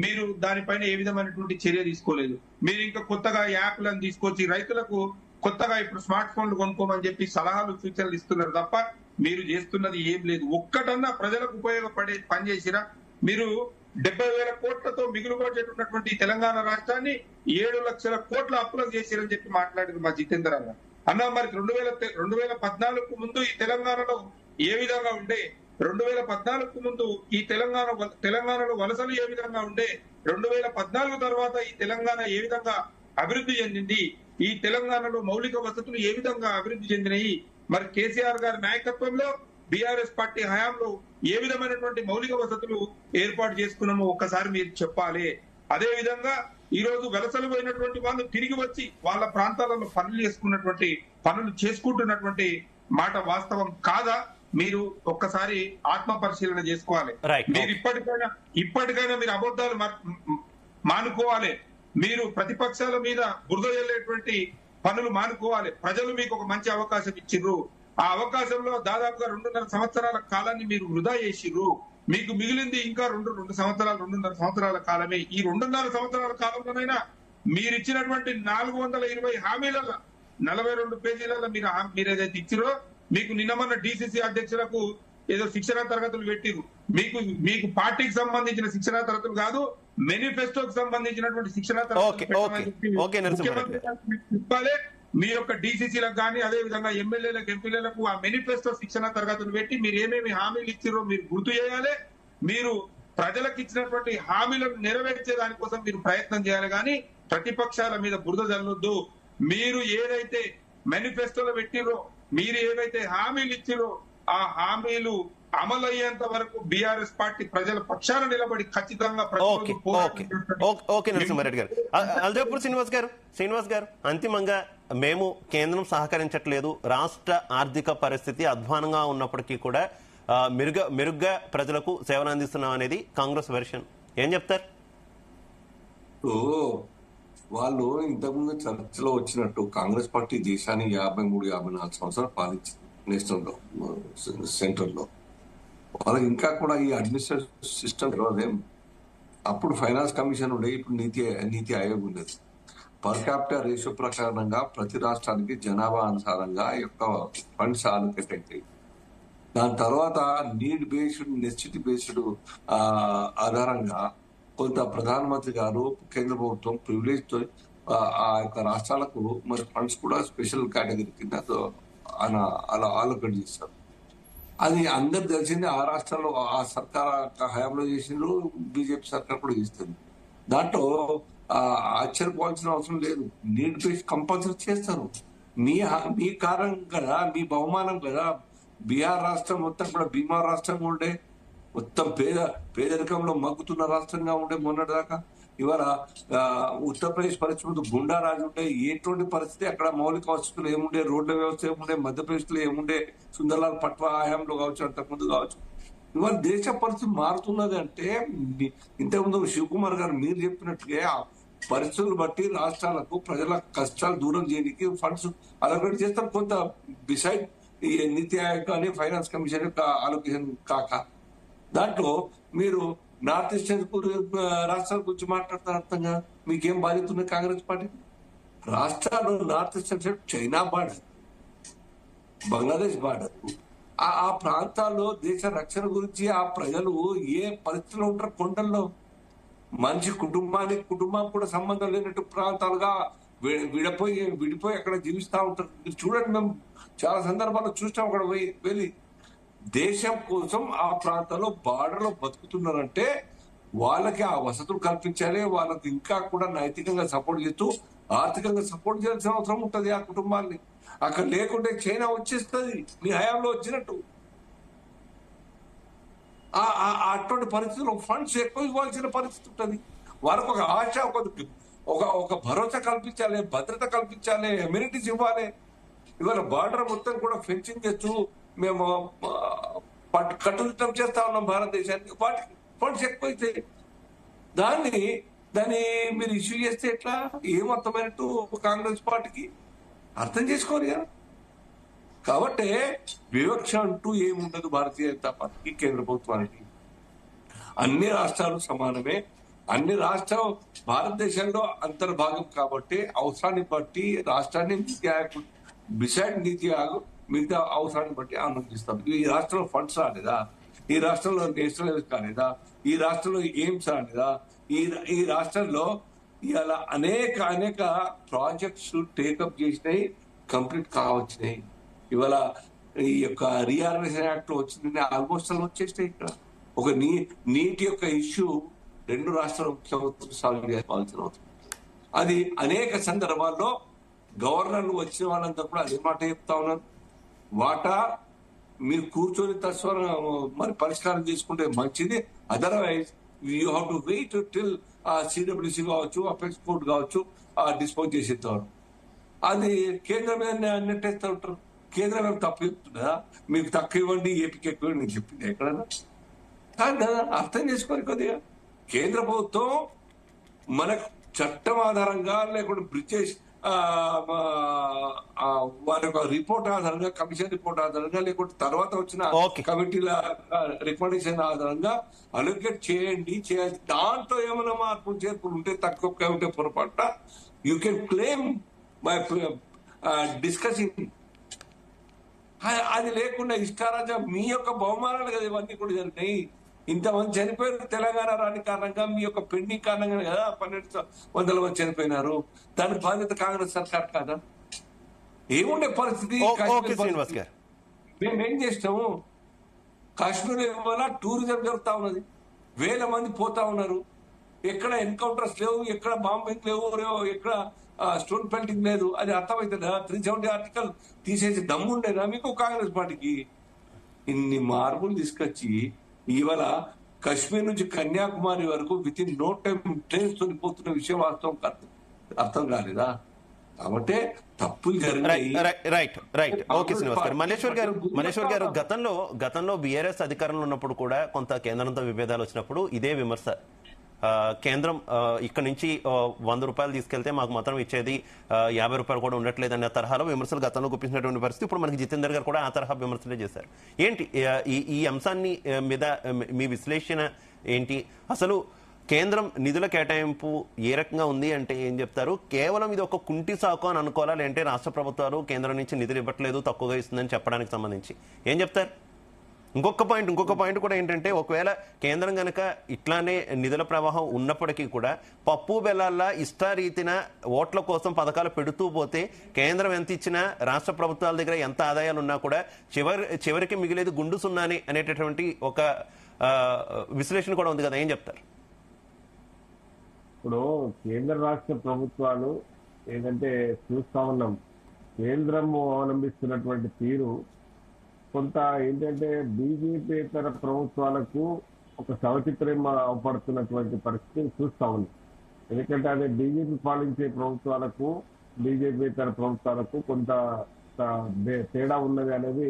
మీరు దానిపైన ఏ విధమైనటువంటి చర్య తీసుకోలేదు. మీరు ఇంకా కొత్తగా యాప్లను తీసుకొచ్చి రైతులకు కొత్తగా ఇప్పుడు స్మార్ట్ ఫోన్లు కొనుక్కోమని చెప్పి సలహాలు, సూచనలు ఇస్తున్నారు తప్ప మీరు చేస్తున్నది ఏం లేదు. ఒక్కటన్నా ప్రజలకు ఉపయోగపడే పని చేసిరా? మీరు 70,000 కోట్లతో మిగులుబడ్జెట్టున్నటువంటి తెలంగాణ రాష్ట్రాన్ని 7 లక్షల కోట్ల అప్పులకు చేసిరని చెప్పి మాట్లాడారు మా జితేందర్ అన్న. మరి 2014 ముందు ఈ తెలంగాణలో ఏ విధంగా ఉండే? 2014 ముందు ఈ తెలంగాణలో వలసలు ఏ విధంగా ఉండే? 2014 తర్వాత ఈ తెలంగాణ ఏ విధంగా అభివృద్ధి చెందింది? ఈ తెలంగాణలో మౌలిక వసతులు ఏ విధంగా అభివృద్ధి చెందినాయి? మరి కేసీఆర్ గారి నాయకత్వంలో బీఆర్ఎస్ పార్టీ హయాంలో ఏ విధమైనటువంటి మౌలిక వసతులు ఏర్పాటు చేసుకున్నామో ఒక్కసారి మీరు చెప్పాలి. అదే విధంగా ఈ రోజు వలసలు పోయినటువంటి వాళ్ళు తిరిగి వచ్చి వాళ్ళ ప్రాంతాలలో పనులు చేసుకుంటున్నటువంటి మాట వాస్తవం కాదా? మీరు ఒక్కసారి ఆత్మ పరిశీలన చేసుకోవాలి. మీరు ఇప్పటికైనా మీరు అబద్ధాలు మానుకోవాలి. మీరు ప్రతిపక్షాల మీద బురద జల్లేటువంటి పనులు మానుకోవాలి. ప్రజలు మీకు ఒక మంచి అవకాశం ఇచ్చిర్రు. ఆ అవకాశంలో దాదాపుగా 2.5 సంవత్సరాల కాలాన్ని మీరు వృధా చేసిర్రు. మీకు మిగిలింది ఇంకా 2.5 సంవత్సరాల కాలమే. ఈ 2.5 సంవత్సరాల కాలంలోనైనా మీరు ఇచ్చినటువంటి 420 హామీలలో 42 పేజీలలో మీరు ఏదైతే ఇచ్చిరో, మీకు నిన్నమన్న డిసిసి అధ్యక్షులకు ఏదో శిక్షణ తరగతులు పెట్టిరు. మీకు పార్టీకి సంబంధించిన శిక్షణ తరగతులు కాదు, మేనిఫెస్టోకి సంబంధించినటువంటి శిక్షణ తరగతులు మీ యొక్క డిసిసిలకు కానీ, అదే విధంగా ఎమ్మెల్యేలకు, ఎంపీలకు ఆ మేనిఫెస్టో శిక్షణ తరగతులు పెట్టి మీరు ఏమేమి హామీలు ఇచ్చిరో మీరు గుర్తు చేయాలి. మీరు ప్రజలకు ఇచ్చినటువంటి హామీలను నెరవేర్చే దానికోసం మీరు ప్రయత్నం చేయాలి. కానీ ప్రతిపక్షాల మీద బురద జల్లొద్దు. మీరు ఏదైతే మేనిఫెస్టోలో పెట్టిరో, మీరు ఏవైతే హామీలు ఇచ్చిరో ఆ హామీలు అమలు అయ్యేంత వరకు బీఆర్ఎస్ పార్టీ ప్రజల పక్షాన నిలబడి ఖచ్చితంగా ఓకే నరసింహారెడ్డి గారు. అల్జాపూర్ శ్రీనివాస్ గారు, అంతిమంగా మేము కేంద్రం సహకరించట్లేదు, రాష్ట్ర ఆర్థిక పరిస్థితి అధ్వానంగా ఉన్నప్పటికీ కూడా మెరుగ్గా ప్రజలకు సేవలు అందిస్తున్నాం అనేది కాంగ్రెస్ వెర్షన్. ఏం చెప్తారు? వాళ్ళు ఇంతకుముందు చర్చలో వచ్చినట్టు కాంగ్రెస్ పార్టీ దేశాన్ని 53-54 సంవత్సరాలు పాలించింది నేషనల్లో, సెంట్రల్లో. వాళ్ళకి ఇంకా కూడా ఈ అడ్మినిస్ట్రేటివ్ సిస్టమ్ తెలియదేం. అప్పుడు ఫైనాన్స్ కమిషన్ ఉండే, ఇప్పుడు నీతి ఆయోగ్ ఉండేది. పర్ క్యాపిటల్ రేషియో ప్రకారంగా ప్రతి రాష్ట్రానికి జనాభా అనుసారంగా యొక్క ఫండ్స్ ఆలోకేట్ అవుతాయి. దాని తర్వాత నీడ్ బేస్డ్ నెసిటీ బేస్డ్ ఆధారంగా కొంత ప్రధానమంత్రి గారు కేంద్ర ప్రభుత్వం ప్రివిలేజ్ తో ఆ యొక్క రాష్ట్రాలకు మరి ఫండ్స్ కూడా స్పెషల్ కేటగిరీ కింద అలా ఆలోకేట్ చేస్తారు. అది అందరు తెలిసింది. ఆ రాష్ట్రాల్లో ఆ సర్కార్ హయాంలో చేసిండ్రు, బీజేపీ సర్కార్ కూడా చేస్తుంది. దాంట్లో ఆశ్చర్యపోవాల్సిన అవసరం లేదు. నీడ్ బేస్డ్ కంపల్సరీ చేస్తారు. మీ కారణం కదా, మీ బహుమానం కదా. బీహార్ రాష్ట్రం మొత్తం కూడా బీమా రాష్ట్రంగా ఉండే, మొత్తం పేదరికంలో మగ్గుతున్న రాష్ట్రంగా ఉండే మొన్నటిదాకా. ఇవాళ ఉత్తరప్రదేశ్ పరిస్థితి గుండారాజు ఉంటే ఎటువంటి పరిస్థితి, అక్కడ మౌలిక వసతులు ఏముండే, రోడ్ల వ్యవస్థ ఏముండే, మధ్యప్రదేశ్ లో ఏముండే, సుందర్లాల్ పట్వా హయాంలో కావచ్చు, అంతకుముందు కావచ్చు. ఇవాళ దేశ పరిస్థితి మారుతున్నది అంటే ఇంతకుముందు శివకుమార్ గారు మీరు చెప్పినట్టుగా పరిస్థితులు బట్టి రాష్ట్రాలకు ప్రజల కష్టాలు దూరం చేయడానికి ఫండ్స్ అలొకేట్ చేస్తారు. కొంత బిసైడ్ ఈ నీతి ఆయోగ్ కానీ ఫైనాన్స్ కమిషన్ యొక్క అలొకేషన్ కాక దాంట్లో మీరు నార్త్ ఈస్టర్న్ రాష్ట్రాల గురించి మాట్లాడతారు. అర్థంగా మీకేం బాధ్యత ఉంది కాంగ్రెస్ పార్టీ? రాష్ట్రాలు north eastern side China border, Bangladesh border, ఆ ప్రాంతాల్లో దేశ రక్షణ గురించి ఆ ప్రజలు ఏ పరిస్థితిలో ఉంటారు? కొండల్లో మనిషి కుటుంబం కూడా సంబంధం లేనట్టు ప్రాంతాలుగా విడిపోయి అక్కడ జీవిస్తూ ఉంటారు. మీరు చూడండి, మేము చాలా సందర్భాల్లో చూసాం. అక్కడ వెళ్ళి దేశం కోసం ఆ ప్రాంతాల్లో బార్డర్లో బతుకుతున్నారంటే వాళ్ళకి ఆ వసతులు కల్పించాలి. వాళ్ళకి ఇంకా కూడా నైతికంగా సపోర్ట్ చేస్తూ ఆర్థికంగా సపోర్ట్ చేయాల్సిన అవసరం ఉంటుంది ఆ కుటుంబాన్ని. అక్కడ లేకుంటే చైనా వచ్చేస్తుంది మీ హయాంలో వచ్చినట్టు. అటువంటి పరిస్థితుల్లో ఫండ్స్ ఎక్కువ ఇవ్వాల్సిన పరిస్థితి ఉంటుంది. వాళ్ళకు ఒక ఆశ, ఒక భరోసా కల్పించాలి, భద్రత కల్పించాలి, అమ్యూనిటీస్ ఇవ్వాలి. ఇవాళ బార్డర్ మొత్తం కూడా ఫెన్సింగ్ చేస్తూ మేము కట్టుదిట్టం చేస్తా ఉన్నాం భారతదేశానికి. వాటికి ఫండ్స్ ఎక్కువైతే దాన్ని మీరు ఇష్యూ చేస్తే ఎట్లా? ఏమర్థమైనట్టు కాంగ్రెస్ పార్టీకి అర్థం చేసుకోరు కదా. కాబట్టి వివక్ష అంటూ ఏముండదు భారతీయ జనతా పార్టీకి, కేంద్ర ప్రభుత్వానికి. అన్ని రాష్ట్రాలు సమానమే. అన్ని రాష్ట్రాలు భారతదేశంలో అంతర్భాగం కాబట్టి అవసరాన్ని బట్టి రాష్ట్రాన్ని నీతి ఆయోగ్ బిసైడ్ నీతి ఆయోగ్ మిగతా అవసరాన్ని బట్టి ఆనందిస్తాం. ఈ రాష్ట్రంలో ఫండ్స్ రాలేదా? ఈ రాష్ట్రంలో నేషనల్ హెల్త్ కాలేదా? ఈ రాష్ట్రంలో ఎయిమ్స్ రాలేదా? ఈ రాష్ట్రంలో ఇలా అనేక ప్రాజెక్ట్స్ టేకప్ చేసినాయి, కంప్లీట్ కావచ్చినాయి. ఇవాళ ఈ యొక్క రీఆర్గనైజేషన్ యాక్ట్ లో వచ్చింది, ఆల్మోస్ట్ అలా వచ్చేసినాయి. ఇక్కడ ఒక నీటి యొక్క ఇష్యూ 2 రాష్ట్రాల ముఖ్యమంత్రులు సాల్వ్ చేసుకోవాల్సిన అవసరం. అది అనేక సందర్భాల్లో గవర్నర్లు వచ్చిన వాళ్ళంతా కూడా అదే మాట చెప్తా ఉన్నారు. వాటా మీరు కూర్చొని మరి పరిష్కారం చేసుకుంటే మంచిది. Otherwise you have to wait till CWC కావచ్చు, అపెక్స్ కోర్ట్ కావచ్చు డిస్పోజ్ చేసేస్తారు. అది కేంద్రం మీద నెట్టేస్తూ ఉంటారు. కేంద్రం ఏమి తప్పు చెప్తుందా? మీకు తక్కువ ఇవ్వండి, ఏపీకి ఎక్కువ నేను చెప్పింది ఎక్కడన్నా కాదు కదా. అర్థం చేసుకోవాలి కొద్దిగా. కేంద్ర ప్రభుత్వం మనకు చట్టం ఆధారంగా లేకుంటే బ్రిటిష్ వారి యొక్క రిపోర్ట్ ఆధారంగా, కమిషన్ రిపోర్ట్ ఆధారంగా, లేకుంటే తర్వాత వచ్చిన కమిటీల రికమెండేషన్ ఆధారంగా అలొకేట్ చేయాలి. దాంట్లో ఏమైనా మార్పులు చేర్పులు ఉంటే, తక్కువ ఉంటే పొరపాటున you can claim by discussing. అది లేకుండా ఇష్టారాజా మీ యొక్క బహుమానాలు కదా ఇవన్నీ కూడా జరిగినాయి. ఇంతమంది చనిపోయారు తెలంగాణ రాని కారణంగా, మీ యొక్క పెండింగ్ కారణంగా కదా 1200 మంది చనిపోయినారు. దాని బాధ్యత కాంగ్రెస్ సర్కార్ కాదా? ఏముండే పరిస్థితి? మేమేం చేస్తాము? కాశ్మీర్ వల్ల టూరిజం జరుగుతా ఉన్నది, వేల మంది పోతా ఉన్నారు. ఎక్కడ ఎన్కౌంటర్స్ లేవు, ఎక్కడ బాంబింగ్ లేవు, ఎక్కడ స్టోన్ పెల్టింగ్ లేదు. అది అర్థమవుతుందా? 370 ఆర్టికల్ తీసేసి దమ్ముండేనా మీకు కాంగ్రెస్ పార్టీకి? ఇన్ని మార్పులు తీసుకొచ్చి ఇవాళ కశ్మీర్ నుంచి కన్యాకుమారి వరకు with in no time trains తోలిపోతున్న విషయం వాస్తవం అర్థం కాలేదా? కాబట్టి తప్పులు జరిగినాయి. రైట్. ఓకే శ్రీనివాస్ గారు. మల్లేశ్వర్ గారు గతంలో బీఆర్ఎస్ అధికారంలో ఉన్నప్పుడు కూడా కొంత కేంద్రంతో విభేదాలు వచ్చినప్పుడు ఇదే విమర్శ. కేంద్రం ఇక్కడ నుంచి 100 రూపాయలు తీసుకెళ్తే మాకు మాత్రం ఇచ్చేది 50 రూపాయలు కూడా ఉండట్లేదు అనే తరహాలో విమర్శలు గతంలో గుప్పించినటువంటి పరిస్థితి. ఇప్పుడు మనకి జితేందర్ గారు కూడా ఆ తరహా విమర్శలే చేశారు. ఏంటి ఈ అంశాన్ని మీద మీ విశ్లేషణ ఏంటి? అసలు కేంద్రం నిధుల కేటాయింపు ఏ రకంగా ఉంది అంటే ఏం చెప్తారు? కేవలం ఇది ఒక కుంటి సాకు అని అనుకోవాలా, లేదంటే రాష్ట్ర ప్రభుత్వాలు కేంద్రం నుంచి నిధులు ఇవ్వట్లేదు, తక్కువగా ఇస్తుందని చెప్పడానికి సంబంధించి ఏం చెప్తారు? ఇంకొక పాయింట్ కూడా ఏంటంటే, ఒకవేళ కేంద్రం గనక ఇట్లానే నిధుల ప్రవాహం ఉన్నప్పటికీ కూడా పప్పు బెల్లాల్లా ఇష్టారీతిన ఓట్ల కోసం పథకాలు పెడుతూ పోతే కేంద్రం ఎంత ఇచ్చినా రాష్ట్ర ప్రభుత్వాల దగ్గర ఎంత ఆదాయాలు ఉన్నా కూడా చివరికి మిగిలేది గుండు సున్నాని అనేటటువంటి ఒక విశ్లేషణ కూడా ఉంది కదా, ఏం చెప్తారు? ఇప్పుడు కేంద్ర రాష్ట్ర ప్రభుత్వాలు ఏదంటే చూస్తా ఉన్నాం, కేంద్రము అవలంబిస్తున్నటువంటి తీరు కొంత ఏంటంటే బీజేపీతర ప్రభుత్వాలకు ఒక సవచిత్రం అవపడుతున్నటువంటి పరిస్థితిని చూస్తా ఉంది. ఎందుకంటే అదే బీజేపీ పాలించే ప్రభుత్వాలకు బీజేపీతర ప్రభుత్వాలకు కొంత తేడా ఉన్నది అనేది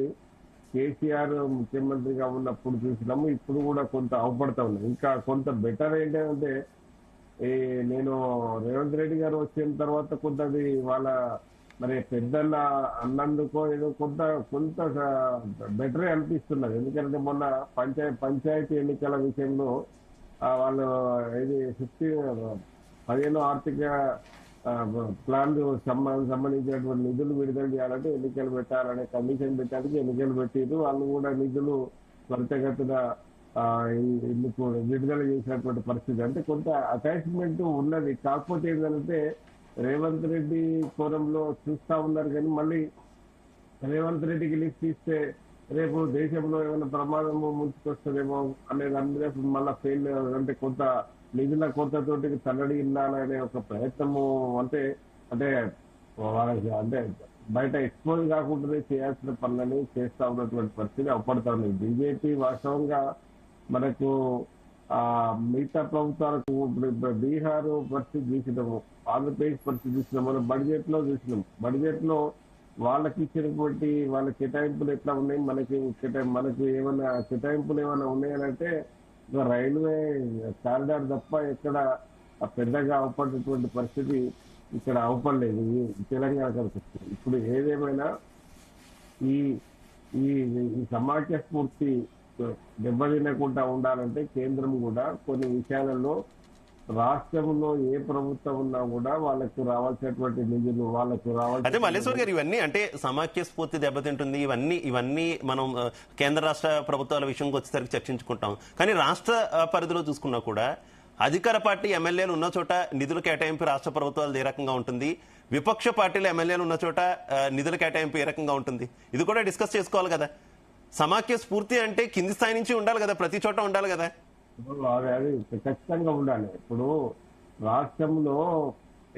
కేసీఆర్ ముఖ్యమంత్రిగా ఉన్నప్పుడు చూసినాము. ఇప్పుడు కూడా కొంత అవపడతా ఉన్నాయి. ఇంకా కొంత బెటర్ ఏంటంటే నేను రేవంత్ రెడ్డి గారు వచ్చిన తర్వాత కొంతది వాళ్ళ మరి పెద్దన్న అన్నందుకో ఏదో కొంత బెటరే అనిపిస్తున్నది. ఎందుకంటే మొన్న పంచాయతీ ఎన్నికల విషయంలో వాళ్ళు ఇది 15 ఆర్థిక ప్లాన్ సంబంధించినటువంటి నిధులు విడుదల చేయాలంటే ఎన్నికలు పెట్టాలనే కమిషన్ పెట్టడానికి ఎన్నికలు పెట్టారు. వాళ్ళు కూడా నిధులు త్వరితగతిన విడుదల చేసినటువంటి పరిస్థితి. అంటే కొంత అటాచ్మెంట్ ఉన్నది. కాకపోతే ఏంటంటే రేవంత్ రెడ్డి కోణంలో చూస్తా ఉన్నారు, కానీ మళ్ళీ రేవంత్ రెడ్డికి లిఫ్ట్ ఇస్తే రేపు దేశంలో ఏమైనా ప్రమాదము ముంచుకొస్తుందేమో అనేది అందరూ మళ్ళీ ఫెయిల్, అంటే కొంత నిధుల కొరతతోటి తల్లడి ఇల్లాలనే ఒక ప్రయత్నము అంటే వాళ్ళకి అంటే బయట ఎక్స్పోజ్ కాకుండానే చేయాల్సిన పనులని చేస్తా ఉన్నటువంటి పరిస్థితి అవపడతా ఉంది. బీజేపీ వాస్తవంగా మనకు మిగతా ప్రభుత్వాలకు బీహార్ పరిస్థితి చూసినాము, ఆంధ్రప్రదేశ్ పరిస్థితి చూసినాం, మనం బడ్జెట్ లో చూసినాం. బడ్జెట్ లో వాళ్ళకి ఇచ్చినటువంటి వాళ్ళ కేటాయింపులు ఎట్లా ఉన్నాయి, మనకి ఏమైనా కేటాయింపులు ఏమైనా ఉన్నాయనంటే రైల్వే కారిడార్ తప్ప ఎక్కడ పెద్దగా అవపడేటువంటి పరిస్థితి ఇక్కడ అవపడలేదు తెలంగాణ కనిపిస్తుంది. ఇప్పుడు ఏదేమైనా ఈ ఈ సమాఖ్య స్ఫూర్తి దెబ్బతినకుండా ఉండాలంటే కేంద్రం కూడా కొన్ని విషయాలలో రాష్ట్రంలో ఏ ప్రభుత్వం ఉన్నా కూడా వాళ్ళకు రావాల్సినటువంటి నిధులు వాళ్ళకు రావాల్సి. అదే మల్లేశ్వర్ గారు, ఇవన్నీ అంటే సమాఖ్య స్ఫూర్తి దెబ్బతింటుంది, ఇవన్నీ మనం కేంద్ర రాష్ట్ర ప్రభుత్వాల విషయంకి వచ్చేసరికి చర్చించుకుంటాం. కానీ రాష్ట్ర పరిధిలో చూసుకున్నా కూడా అధికార పార్టీ ఎమ్మెల్యేలు ఉన్న చోట నిధుల కేటాయింపు రాష్ట్ర ప్రభుత్వాలు ఏ రకంగా ఉంటుంది, విపక్ష పార్టీల ఎమ్మెల్యేలు ఉన్న చోట నిధుల కేటాయింపు ఏ రకంగా ఉంటుంది, ఇది కూడా డిస్కస్ చేసుకోవాలి కదా. సమాఖ్య స్ఫూర్తి అంటే కింది స్థాయి నుంచి ఉండాలి కదా, ప్రతి చోట ఉండాలి కదా. అది ఖచ్చితంగా ఉండాలి. ఇప్పుడు రాష్ట్రంలో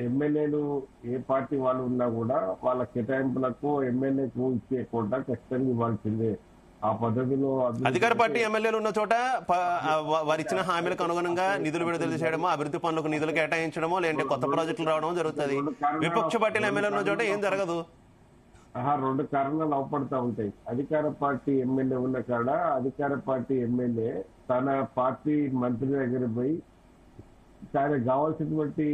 ఎమ్మెల్యేలు ఏ పార్టీ వాళ్ళు ఉన్నా కూడా వాళ్ళ కేటాయింపులకు ఎమ్మెల్యేకు ఇచ్చే కోట ఖచ్చితంగా ఇవ్వాల్సిందే. ఆ పద్ధతిలో అధికార పార్టీ ఎమ్మెల్యేలు ఉన్న చోట వారు ఇచ్చిన హామీలకు అనుగుణంగా నిధులు విడుదల చేయడమో, అభివృద్ధి పనులకు నిధులు కేటాయించడమో, లేదంటే కొత్త ప్రాజెక్టులు రావడమో జరుగుతుంది. విపక్ష పార్టీల ఎమ్మెల్యేలు ఉన్న చోట ఏం జరగదు. 2 కారణాలు అవపడతా ఉంటాయి. అధికార పార్టీ ఎమ్మెల్యే ఉన్న కాడ అధికార పార్టీ ఎమ్మెల్యే తన పార్టీ మంత్రి దగ్గర పోయి తనకు కావాల్సినటువంటి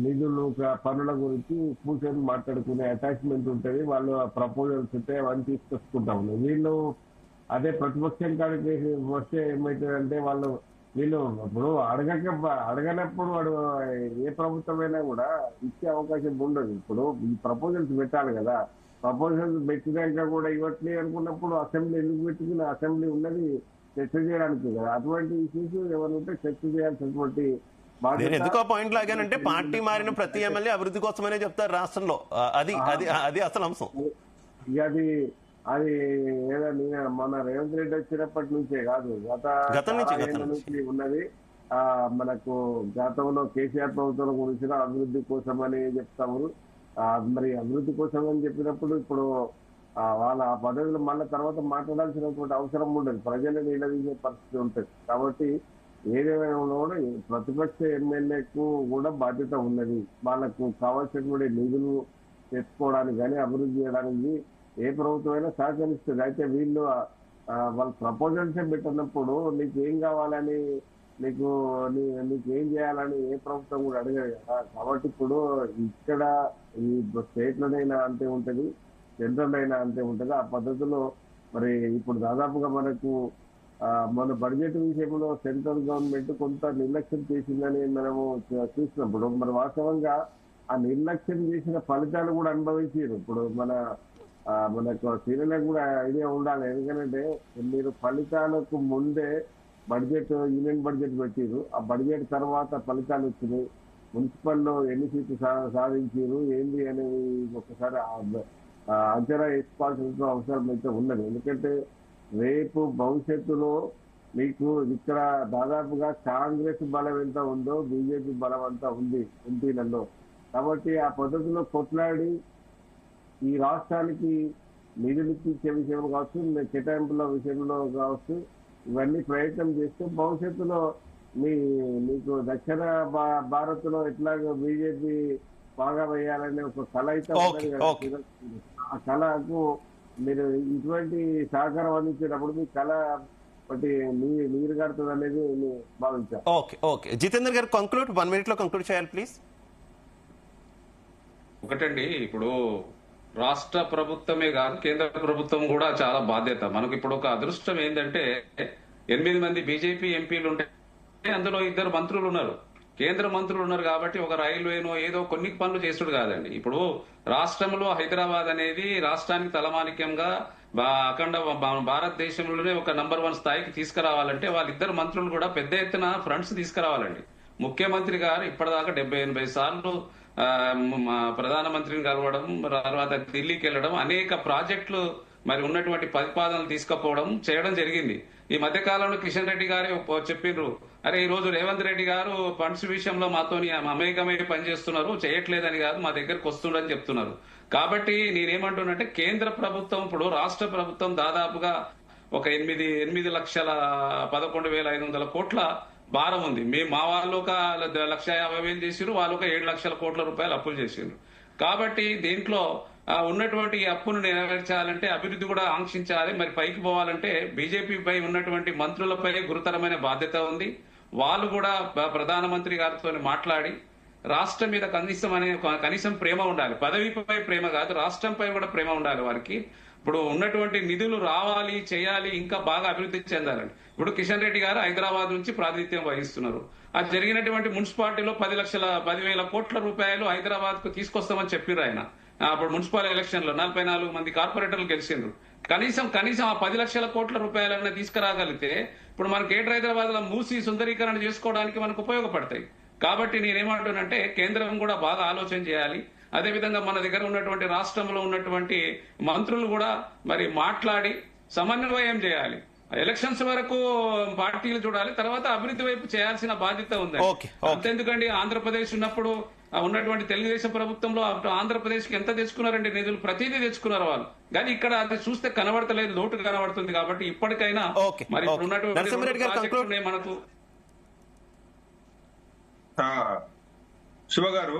నిధులు పనుల గురించి కూర్చొని మాట్లాడుకునే అటాచ్మెంట్ ఉంటుంది. వాళ్ళు ప్రపోజల్స్ ఉంటాయి, అవన్నీ తీసుకొచ్చుకుంటా ఉన్నాయి. వీళ్ళు అదే ప్రతిపక్షం కాడికి వస్తే ఏమవుతుందంటే వీళ్ళు ఇప్పుడు అడగనప్పుడు వాడు ఏ ప్రభుత్వమైనా కూడా ఇచ్చే అవకాశం ఉండదు. ఇప్పుడు ఈ ప్రపోజల్స్ పెట్టాలి కదా, ప్రపోజల్స్ పెట్టినాక కూడా ఇవ్వట్లేదు అనుకున్నప్పుడు అసెంబ్లీ ఎందుకు పెట్టుకుని, అసెంబ్లీ ఉన్నది చర్చ చేయడానికి కదా. అటువంటి ఇష్యూస్ ఎవరు ఉంటే చర్చ చేయాల్సినటువంటి నేను ఎందుకు ఆ పాయింట్ లాగానంటే పార్టీ మారిన ప్రతి ఎమ్మెల్యే అభివృద్ధి కోసమనే చెప్తారు రాష్ట్రంలో. అది అసలు అంశం. అది ఏదో మన రేవంత్ రెడ్డి వచ్చినప్పటి నుంచే కాదు, గత నుంచి ఉన్నది. మనకు గతంలో కేసీఆర్ ప్రభుత్వం గురించిన అభివృద్ధి కోసం అని చెప్తాము. మరి అభివృద్ధి కోసం అని చెప్పినప్పుడు ఇప్పుడు వాళ్ళ ఆ పద్ధతులు మళ్ళీ తర్వాత మాట్లాడాల్సినటువంటి అవసరం ఉండదు, ప్రజలను నిలదీసే పరిస్థితి ఉంటుంది. కాబట్టి ఏదేమైనా కూడా ప్రతిపక్ష ఎమ్మెల్యేకు కూడా బాధ్యత ఉన్నది. వాళ్ళకు కావాల్సినటువంటి నిధులు తెచ్చుకోవడానికి కానీ అభివృద్ధి చేయడానికి ఏ ప్రభుత్వమైనా సహకరిస్తుంది. అయితే వీళ్ళు వాళ్ళ ప్రపోజల్స్ పెట్టినప్పుడు నీకు ఏం కావాలని, నీకేం చేయాలని ఏ ప్రభుత్వం కూడా అడగదు కదా. కాబట్టి ఇప్పుడు ఇక్కడ ఈ స్టేట్ లోనైనా అంతే ఉంటది, సెంట్రల్ అయినా అంతే ఉంటది. ఆ పద్ధతిలో మరి ఇప్పుడు దాదాపుగా మనకు మన బడ్జెట్ విషయంలో సెంట్రల్ గవర్నమెంట్ కొంత నిర్లక్ష్యం చేసిందని మనము చూసినప్పుడు మరి వాస్తవంగా ఆ నిర్లక్ష్యం చేసిన ఫలితాలు కూడా అనుభవించారు. ఇప్పుడు మన మనకు సీనియర్లకు కూడా ఐడియా ఉండాలి. ఎందుకంటే మీరు ఫలితాలకు ముందే బడ్జెట్, యూనియన్ బడ్జెట్ పెట్టిరు, ఆ బడ్జెట్ తర్వాత ఫలితాలు వచ్చినాయి, మున్సిపల్లో ఎన్ని సీట్లు సాధించారు ఏంది అనేది ఒకసారి అంచనా వేసుకోవాల్సిన అవసరం అయితే ఉన్నది. ఎందుకంటే రేపు భవిష్యత్తులో మీకు ఇక్కడ దాదాపుగా కాంగ్రెస్ బలం ఎంత ఉందో బీజేపీ బలం అంతా ఉంది ఎంపీలలో. కాబట్టి ఆ పద్ధతిలో కొట్లాడి ఈ రాష్ట్రానికి నిధులు ఇచ్చే విషయంలో కావచ్చు, కేటాయింపుల విషయంలో కావచ్చు, ఇవన్నీ ప్రయత్నం చేస్తూ భవిష్యత్తులో మీకు దక్షిణ భారత్ లో ఎట్లాగో బీజేపీ బాగా వేయాలనే ఒక కళ అయితే ఉన్నది కదా. ఆ కళకు మీరు ఇటువంటి సహకారం అందించేటప్పుడు మీ కళ బట్టి నీరు కడుతుంది అనేది భావించారు. ఓకే ఓకే జితేందర్ గారు కంక్లూడ్ 1 minute లో కంక్లూడ్ చేయాలి ప్లీజ్. ఒకటండి, ఇప్పుడు రాష్ట్ర ప్రభుత్వమే కాదు కేంద్ర ప్రభుత్వం కూడా చాలా బాధ్యత. మనకు ఇప్పుడు ఒక అదృష్టం ఏంటంటే 8 మంది బీజేపీ ఎంపీలు ఉంటే అందులో 2 మంత్రులు ఉన్నారు, కేంద్ర మంత్రులు ఉన్నారు. కాబట్టి ఒక రైల్వేనో ఏదో కొన్ని పనులు చేసుడు కాదండి. ఇప్పుడు రాష్ట్రంలో హైదరాబాద్ అనేది రాష్ట్రానికి తలమానిక్యంగా అఖండ భారతదేశంలోనే ఒక నంబర్ 1 స్థాయికి తీసుకురావాలంటే వాళ్ళిద్దరు మంత్రులు కూడా పెద్ద ఎత్తున ఫ్రంట్స్ తీసుకురావాలండి. ముఖ్యమంత్రి గారు ఇప్పటిదాకా 70-80 సార్లు ప్రధానమంత్రిని కలవడం, తర్వాత ఢిల్లీకి వెళ్ళడం, అనేక ప్రాజెక్టులు మరి ఉన్నటువంటి ప్రతిపాదనలు తీసుకుపోవడం చేయడం జరిగింది. ఈ మధ్య కాలంలో కిషన్ రెడ్డి గారు చెప్పిండ్రు, అరే ఈ రోజు రేవంత్ రెడ్డి గారు ఫండ్స్ విషయంలో మాతోని అమేకమై పనిచేస్తున్నారు, చేయట్లేదని కాదు మా దగ్గరకు వస్తుండని చెప్తున్నారు. కాబట్టి నేనేమంటున్నానంటే కేంద్ర ప్రభుత్వం ఇప్పుడు రాష్ట్ర ప్రభుత్వం దాదాపుగా ఒక 8,11,500 కోట్ల భారం ఉంది. మా వాళ్ళు ఒక 1,50,000 చేసిరు, వాళ్ళు ఒక 7 లక్షల కోట్ల రూపాయలు అప్పులు చేసిరు. కాబట్టి దీంట్లో ఉన్నటువంటి అప్పును నెరవేర్చాలంటే అభివృద్ధి కూడా ఆంక్షించాలి. మరి పైకి పోవాలంటే బీజేపీపై ఉన్నటువంటి మంత్రులపై గురుతరమైన బాధ్యత ఉంది. వాళ్ళు కూడా ప్రధానమంత్రి గారితో మాట్లాడి రాష్ట్రం మీద కనీసం ప్రేమ ఉండాలి. పదవిపై ప్రేమ కాదు, రాష్ట్రంపై కూడా ప్రేమ ఉండాలి వారికి. ఇప్పుడు ఉన్నటువంటి నిధులు రావాలి, చేయాలి, ఇంకా బాగా అభివృద్ధి చెందాలండి. ఇప్పుడు కిషన్ రెడ్డి గారు హైదరాబాద్ నుంచి ప్రాతినిధ్యం వహిస్తున్నారు. అది జరిగినటువంటి మున్సిపాలిటీలో 10,000 కోట్ల రూపాయలు హైదరాబాద్ కు తీసుకొస్తామని చెప్పారు ఆయన. అప్పుడు మున్సిపల్ ఎలక్షన్ లో 44 మంది కార్పొరేటర్లు గెలిచిండ్రు. కనీసం ఆ 10 లక్షల కోట్ల రూపాయలన్నా తీసుకురాగలిగితే ఇప్పుడు మన గ్రేటర్ హైదరాబాద్ లో మూసి సుందరీకరణ చేసుకోవడానికి మనకు ఉపయోగపడతాయి. కాబట్టి నేనేమంటున్నానంటే కేంద్రం కూడా బాగా ఆలోచన చేయాలి. అదేవిధంగా మన దగ్గర ఉన్నటువంటి రాష్ట్రంలో ఉన్నటువంటి మంత్రులు కూడా మరి మాట్లాడి సమన్వయం చేయాలి. ఎలక్షన్స్ వరకు పార్టీలు చూడాలి, తర్వాత అభివృద్ధి వైపు చేయాల్సిన బాధ్యత ఉంది. అంతెందుకండి, ఆంధ్రప్రదేశ్ ఉన్నప్పుడు ఉన్నటువంటి తెలుగుదేశం ప్రభుత్వంలో ఆంధ్రప్రదేశ్ కి ఎంత తెచ్చుకున్నారండి నిధులు, ప్రతిదీ తెచ్చుకున్నారు వాళ్ళు. కానీ ఇక్కడ అది చూస్తే కనబడతలేదు, లోటు కనబడుతుంది. కాబట్టి ఇప్పటికైనా మరి ఉన్నటువంటి మనకు శివ గారు,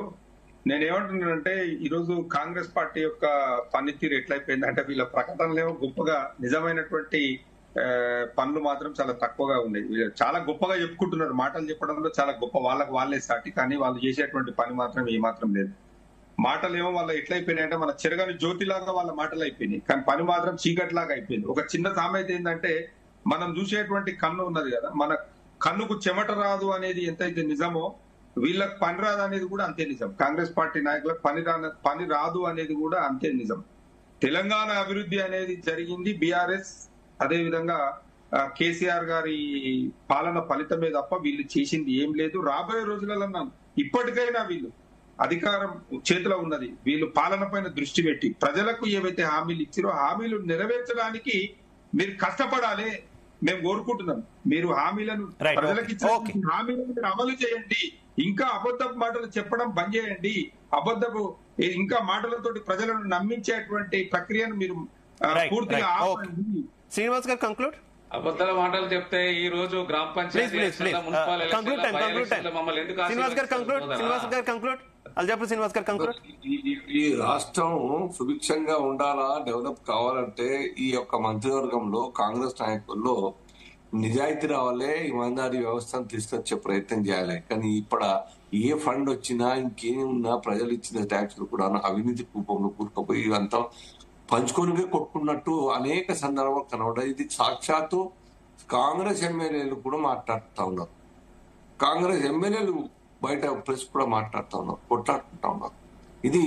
నేనేమంటున్నానంటే ఈరోజు కాంగ్రెస్ పార్టీ యొక్క పనితీరు ఎట్లయిపోయిందంటే వీళ్ళ ప్రకటనలేమో గొప్పగా, నిజమైనటువంటి పనులు మాత్రం చాలా తక్కువగా ఉన్నాయి. చాలా గొప్పగా చెప్పుకుంటున్నారు, మాటలు చెప్పడంలో చాలా గొప్ప, వాళ్ళే సాటి, కానీ వాళ్ళు చేసేటువంటి పని మాత్రం ఏమాత్రం లేదు. మాటలు ఏమో వాళ్ళ ఎట్లయిపోయినాయంటే మన చెరగని జ్యోతిలాగా వాళ్ళ మాటలు అయిపోయినాయి, కానీ పని మాత్రం చీకటిలాగా అయిపోయింది. ఒక చిన్న సామెత ఏంటంటే మనం చూసేటువంటి కన్ను ఉన్నది కదా, మన కన్నుకు చెమట రాదు అనేది ఎంతైతే నిజమో వీళ్ళకి పని రాదు అనేది కూడా అంతే నిజం. కాంగ్రెస్ పార్టీ నాయకులకు పని రాదు అనేది కూడా అంతే నిజం. తెలంగాణ అభివృద్ధి అనేది జరిగింది బీఆర్ఎస్, అదే విధంగా కేసీఆర్ గారి పాలన ఫలితమే తప్ప వీళ్ళు చేసింది ఏం లేదు. రాబోయే రోజులలో ఇప్పటికైనా వీళ్ళు అధికారం చేతిలో ఉన్నది, వీళ్ళు పాలన పైన దృష్టి పెట్టి ప్రజలకు ఏవైతే హామీలు ఇచ్చారో హామీలు నెరవేర్చడానికి మీరు కష్టపడాలి. మేము కోరుకుంటున్నాం, మీరు హామీలను ప్రజలకు ఇచ్చిన హామీలను మీరు అమలు చేయండి. ఇంకా అబద్ధపు మాటలు చెప్పడం బంద్ చేయండి. అబద్ధపు ఇంకా మాటలతోటి ప్రజలను నమ్మించేటువంటి ప్రక్రియను మీరు పూర్తిగా ఆపండి. శ్రీనివాస్ గారు కంక్లూడ్. అబద్ధాల మాటలు చెప్తే ఈ రోజు గ్రామ పంచాయతీ ఈ రాష్ట్రం సుభిక్షంగా ఉండాలా, డెవలప్ కావాలంటే ఈ యొక్క మంత్రివర్గంలో కాంగ్రెస్ నాయకుల్లో నిజాయితీ రావాలే, ఇమాందారీ వ్యవస్థను తీసుకొచ్చే ప్రయత్నం చేయాలి. కానీ ఇప్పుడు ఏ ఫండ్ వచ్చినా ఇంకేమున్నా ప్రజలు ఇచ్చిన ట్యాక్స్లు కూడా అవినీతి రూపంలో కూరుకుపోయి ఇవంతా పంచుకొని కొట్టుకున్నట్టు అనేక సందర్భాలు కనబడ్డాయి. ఇది సాక్షాత్తు కాంగ్రెస్ ఎమ్మెల్యేలు కూడా మాట్లాడుతూ ఉన్నారు, కాంగ్రెస్ ఎమ్మెల్యేలు బయట ప్రెస్ కూడా మాట్లాడుతూ ఉన్నారు, కొట్లాడుకుంటా ఉన్నారు. ఇది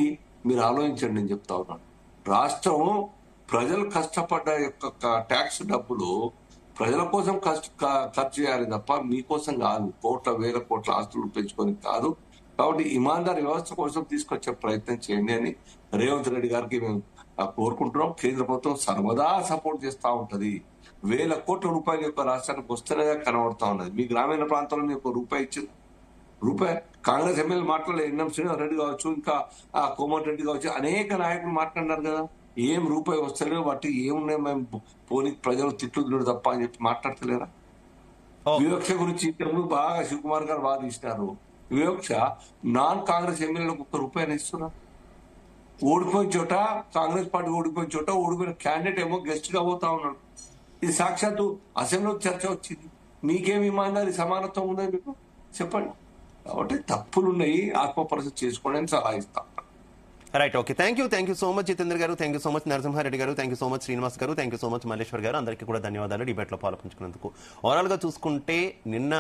మీరు ఆలోచించండి, నేను చెప్తా ఉన్నాను. రాష్ట్రం ప్రజలు కష్టపడ్డ యొక్క ట్యాక్స్ డబ్బులు ప్రజల కోసం ఖర్చు చేయాలి తప్ప మీకోసం కాదు. కోట్ల వేల కోట్ల ఆస్తులు పెంచుకొని కాదు. కాబట్టి ఇమాందార్ వ్యవస్థ కోసం తీసుకొచ్చే ప్రయత్నం చేయండి అని రేవంత్ రెడ్డి గారికి మేము కోరుకుంటున్నాం. కేంద్ర ప్రభుత్వం సర్వదా సపోర్ట్ చేస్తా ఉంటది. వేల కోట్ల రూపాయల యొక్క రాష్ట్రానికి వస్తేనే కనబడతా ఉన్నది. మీ గ్రామీణ ప్రాంతంలో మీకు రూపాయి ఇచ్చింది. రూపాయి కాంగ్రెస్ ఎమ్మెల్యే మాట్లాడలే, ఎన్ఎం శ్రీనివాస్ రెడ్డి కావచ్చు, ఇంకా కోమటి రెడ్డి కావచ్చు, అనేక నాయకులు మాట్లాడినారు కదా. ఏం రూపాయి వస్తలేవు, వాటి ఏమున్నాయి, మేము పోనీ ప్రజలు తిట్లు తప్ప అని చెప్పి మాట్లాడతలేరా? వివక్ష గురించి ఇంతకుముందు బాగా శివకుమార్ గారు వాదిస్తున్నారు. వివక్ష నాన్ కాంగ్రెస్ ఎమ్మెల్యేలకు ఒక్క రూపాయలు ఇస్తున్నారు. ఓడిపోయిన చోట కాంగ్రెస్ పార్టీ ఓడిపోయిన చోట ఓడిపోయిన క్యాండిడేట్ ఏమో గెస్ట్ గా పోతా ఉన్నాడు. ఇది సాక్షాత్తు అసెంబ్లీలో చర్చ వచ్చింది. మీకేమి ఇమాందారి సమానత్వం ఉన్నది మీకు చెప్పండి. కాబట్టి తప్పులున్నాయి, ఆత్మపరిశీలన చేసుకోండి అని సలహా ఇస్తాం. Right, okay, thank you so much Jitendra garu, thank you so much Narasimha Reddy garu, thank you so much Srinivas garu, thank you so much Malleswar garu. అందరికీ కూడా ధన్యవాదాలు డిబేట్లో పాల్పంచుకున్నందుకు. ఓవరాల్ గా చూసుకుంటే నిన్న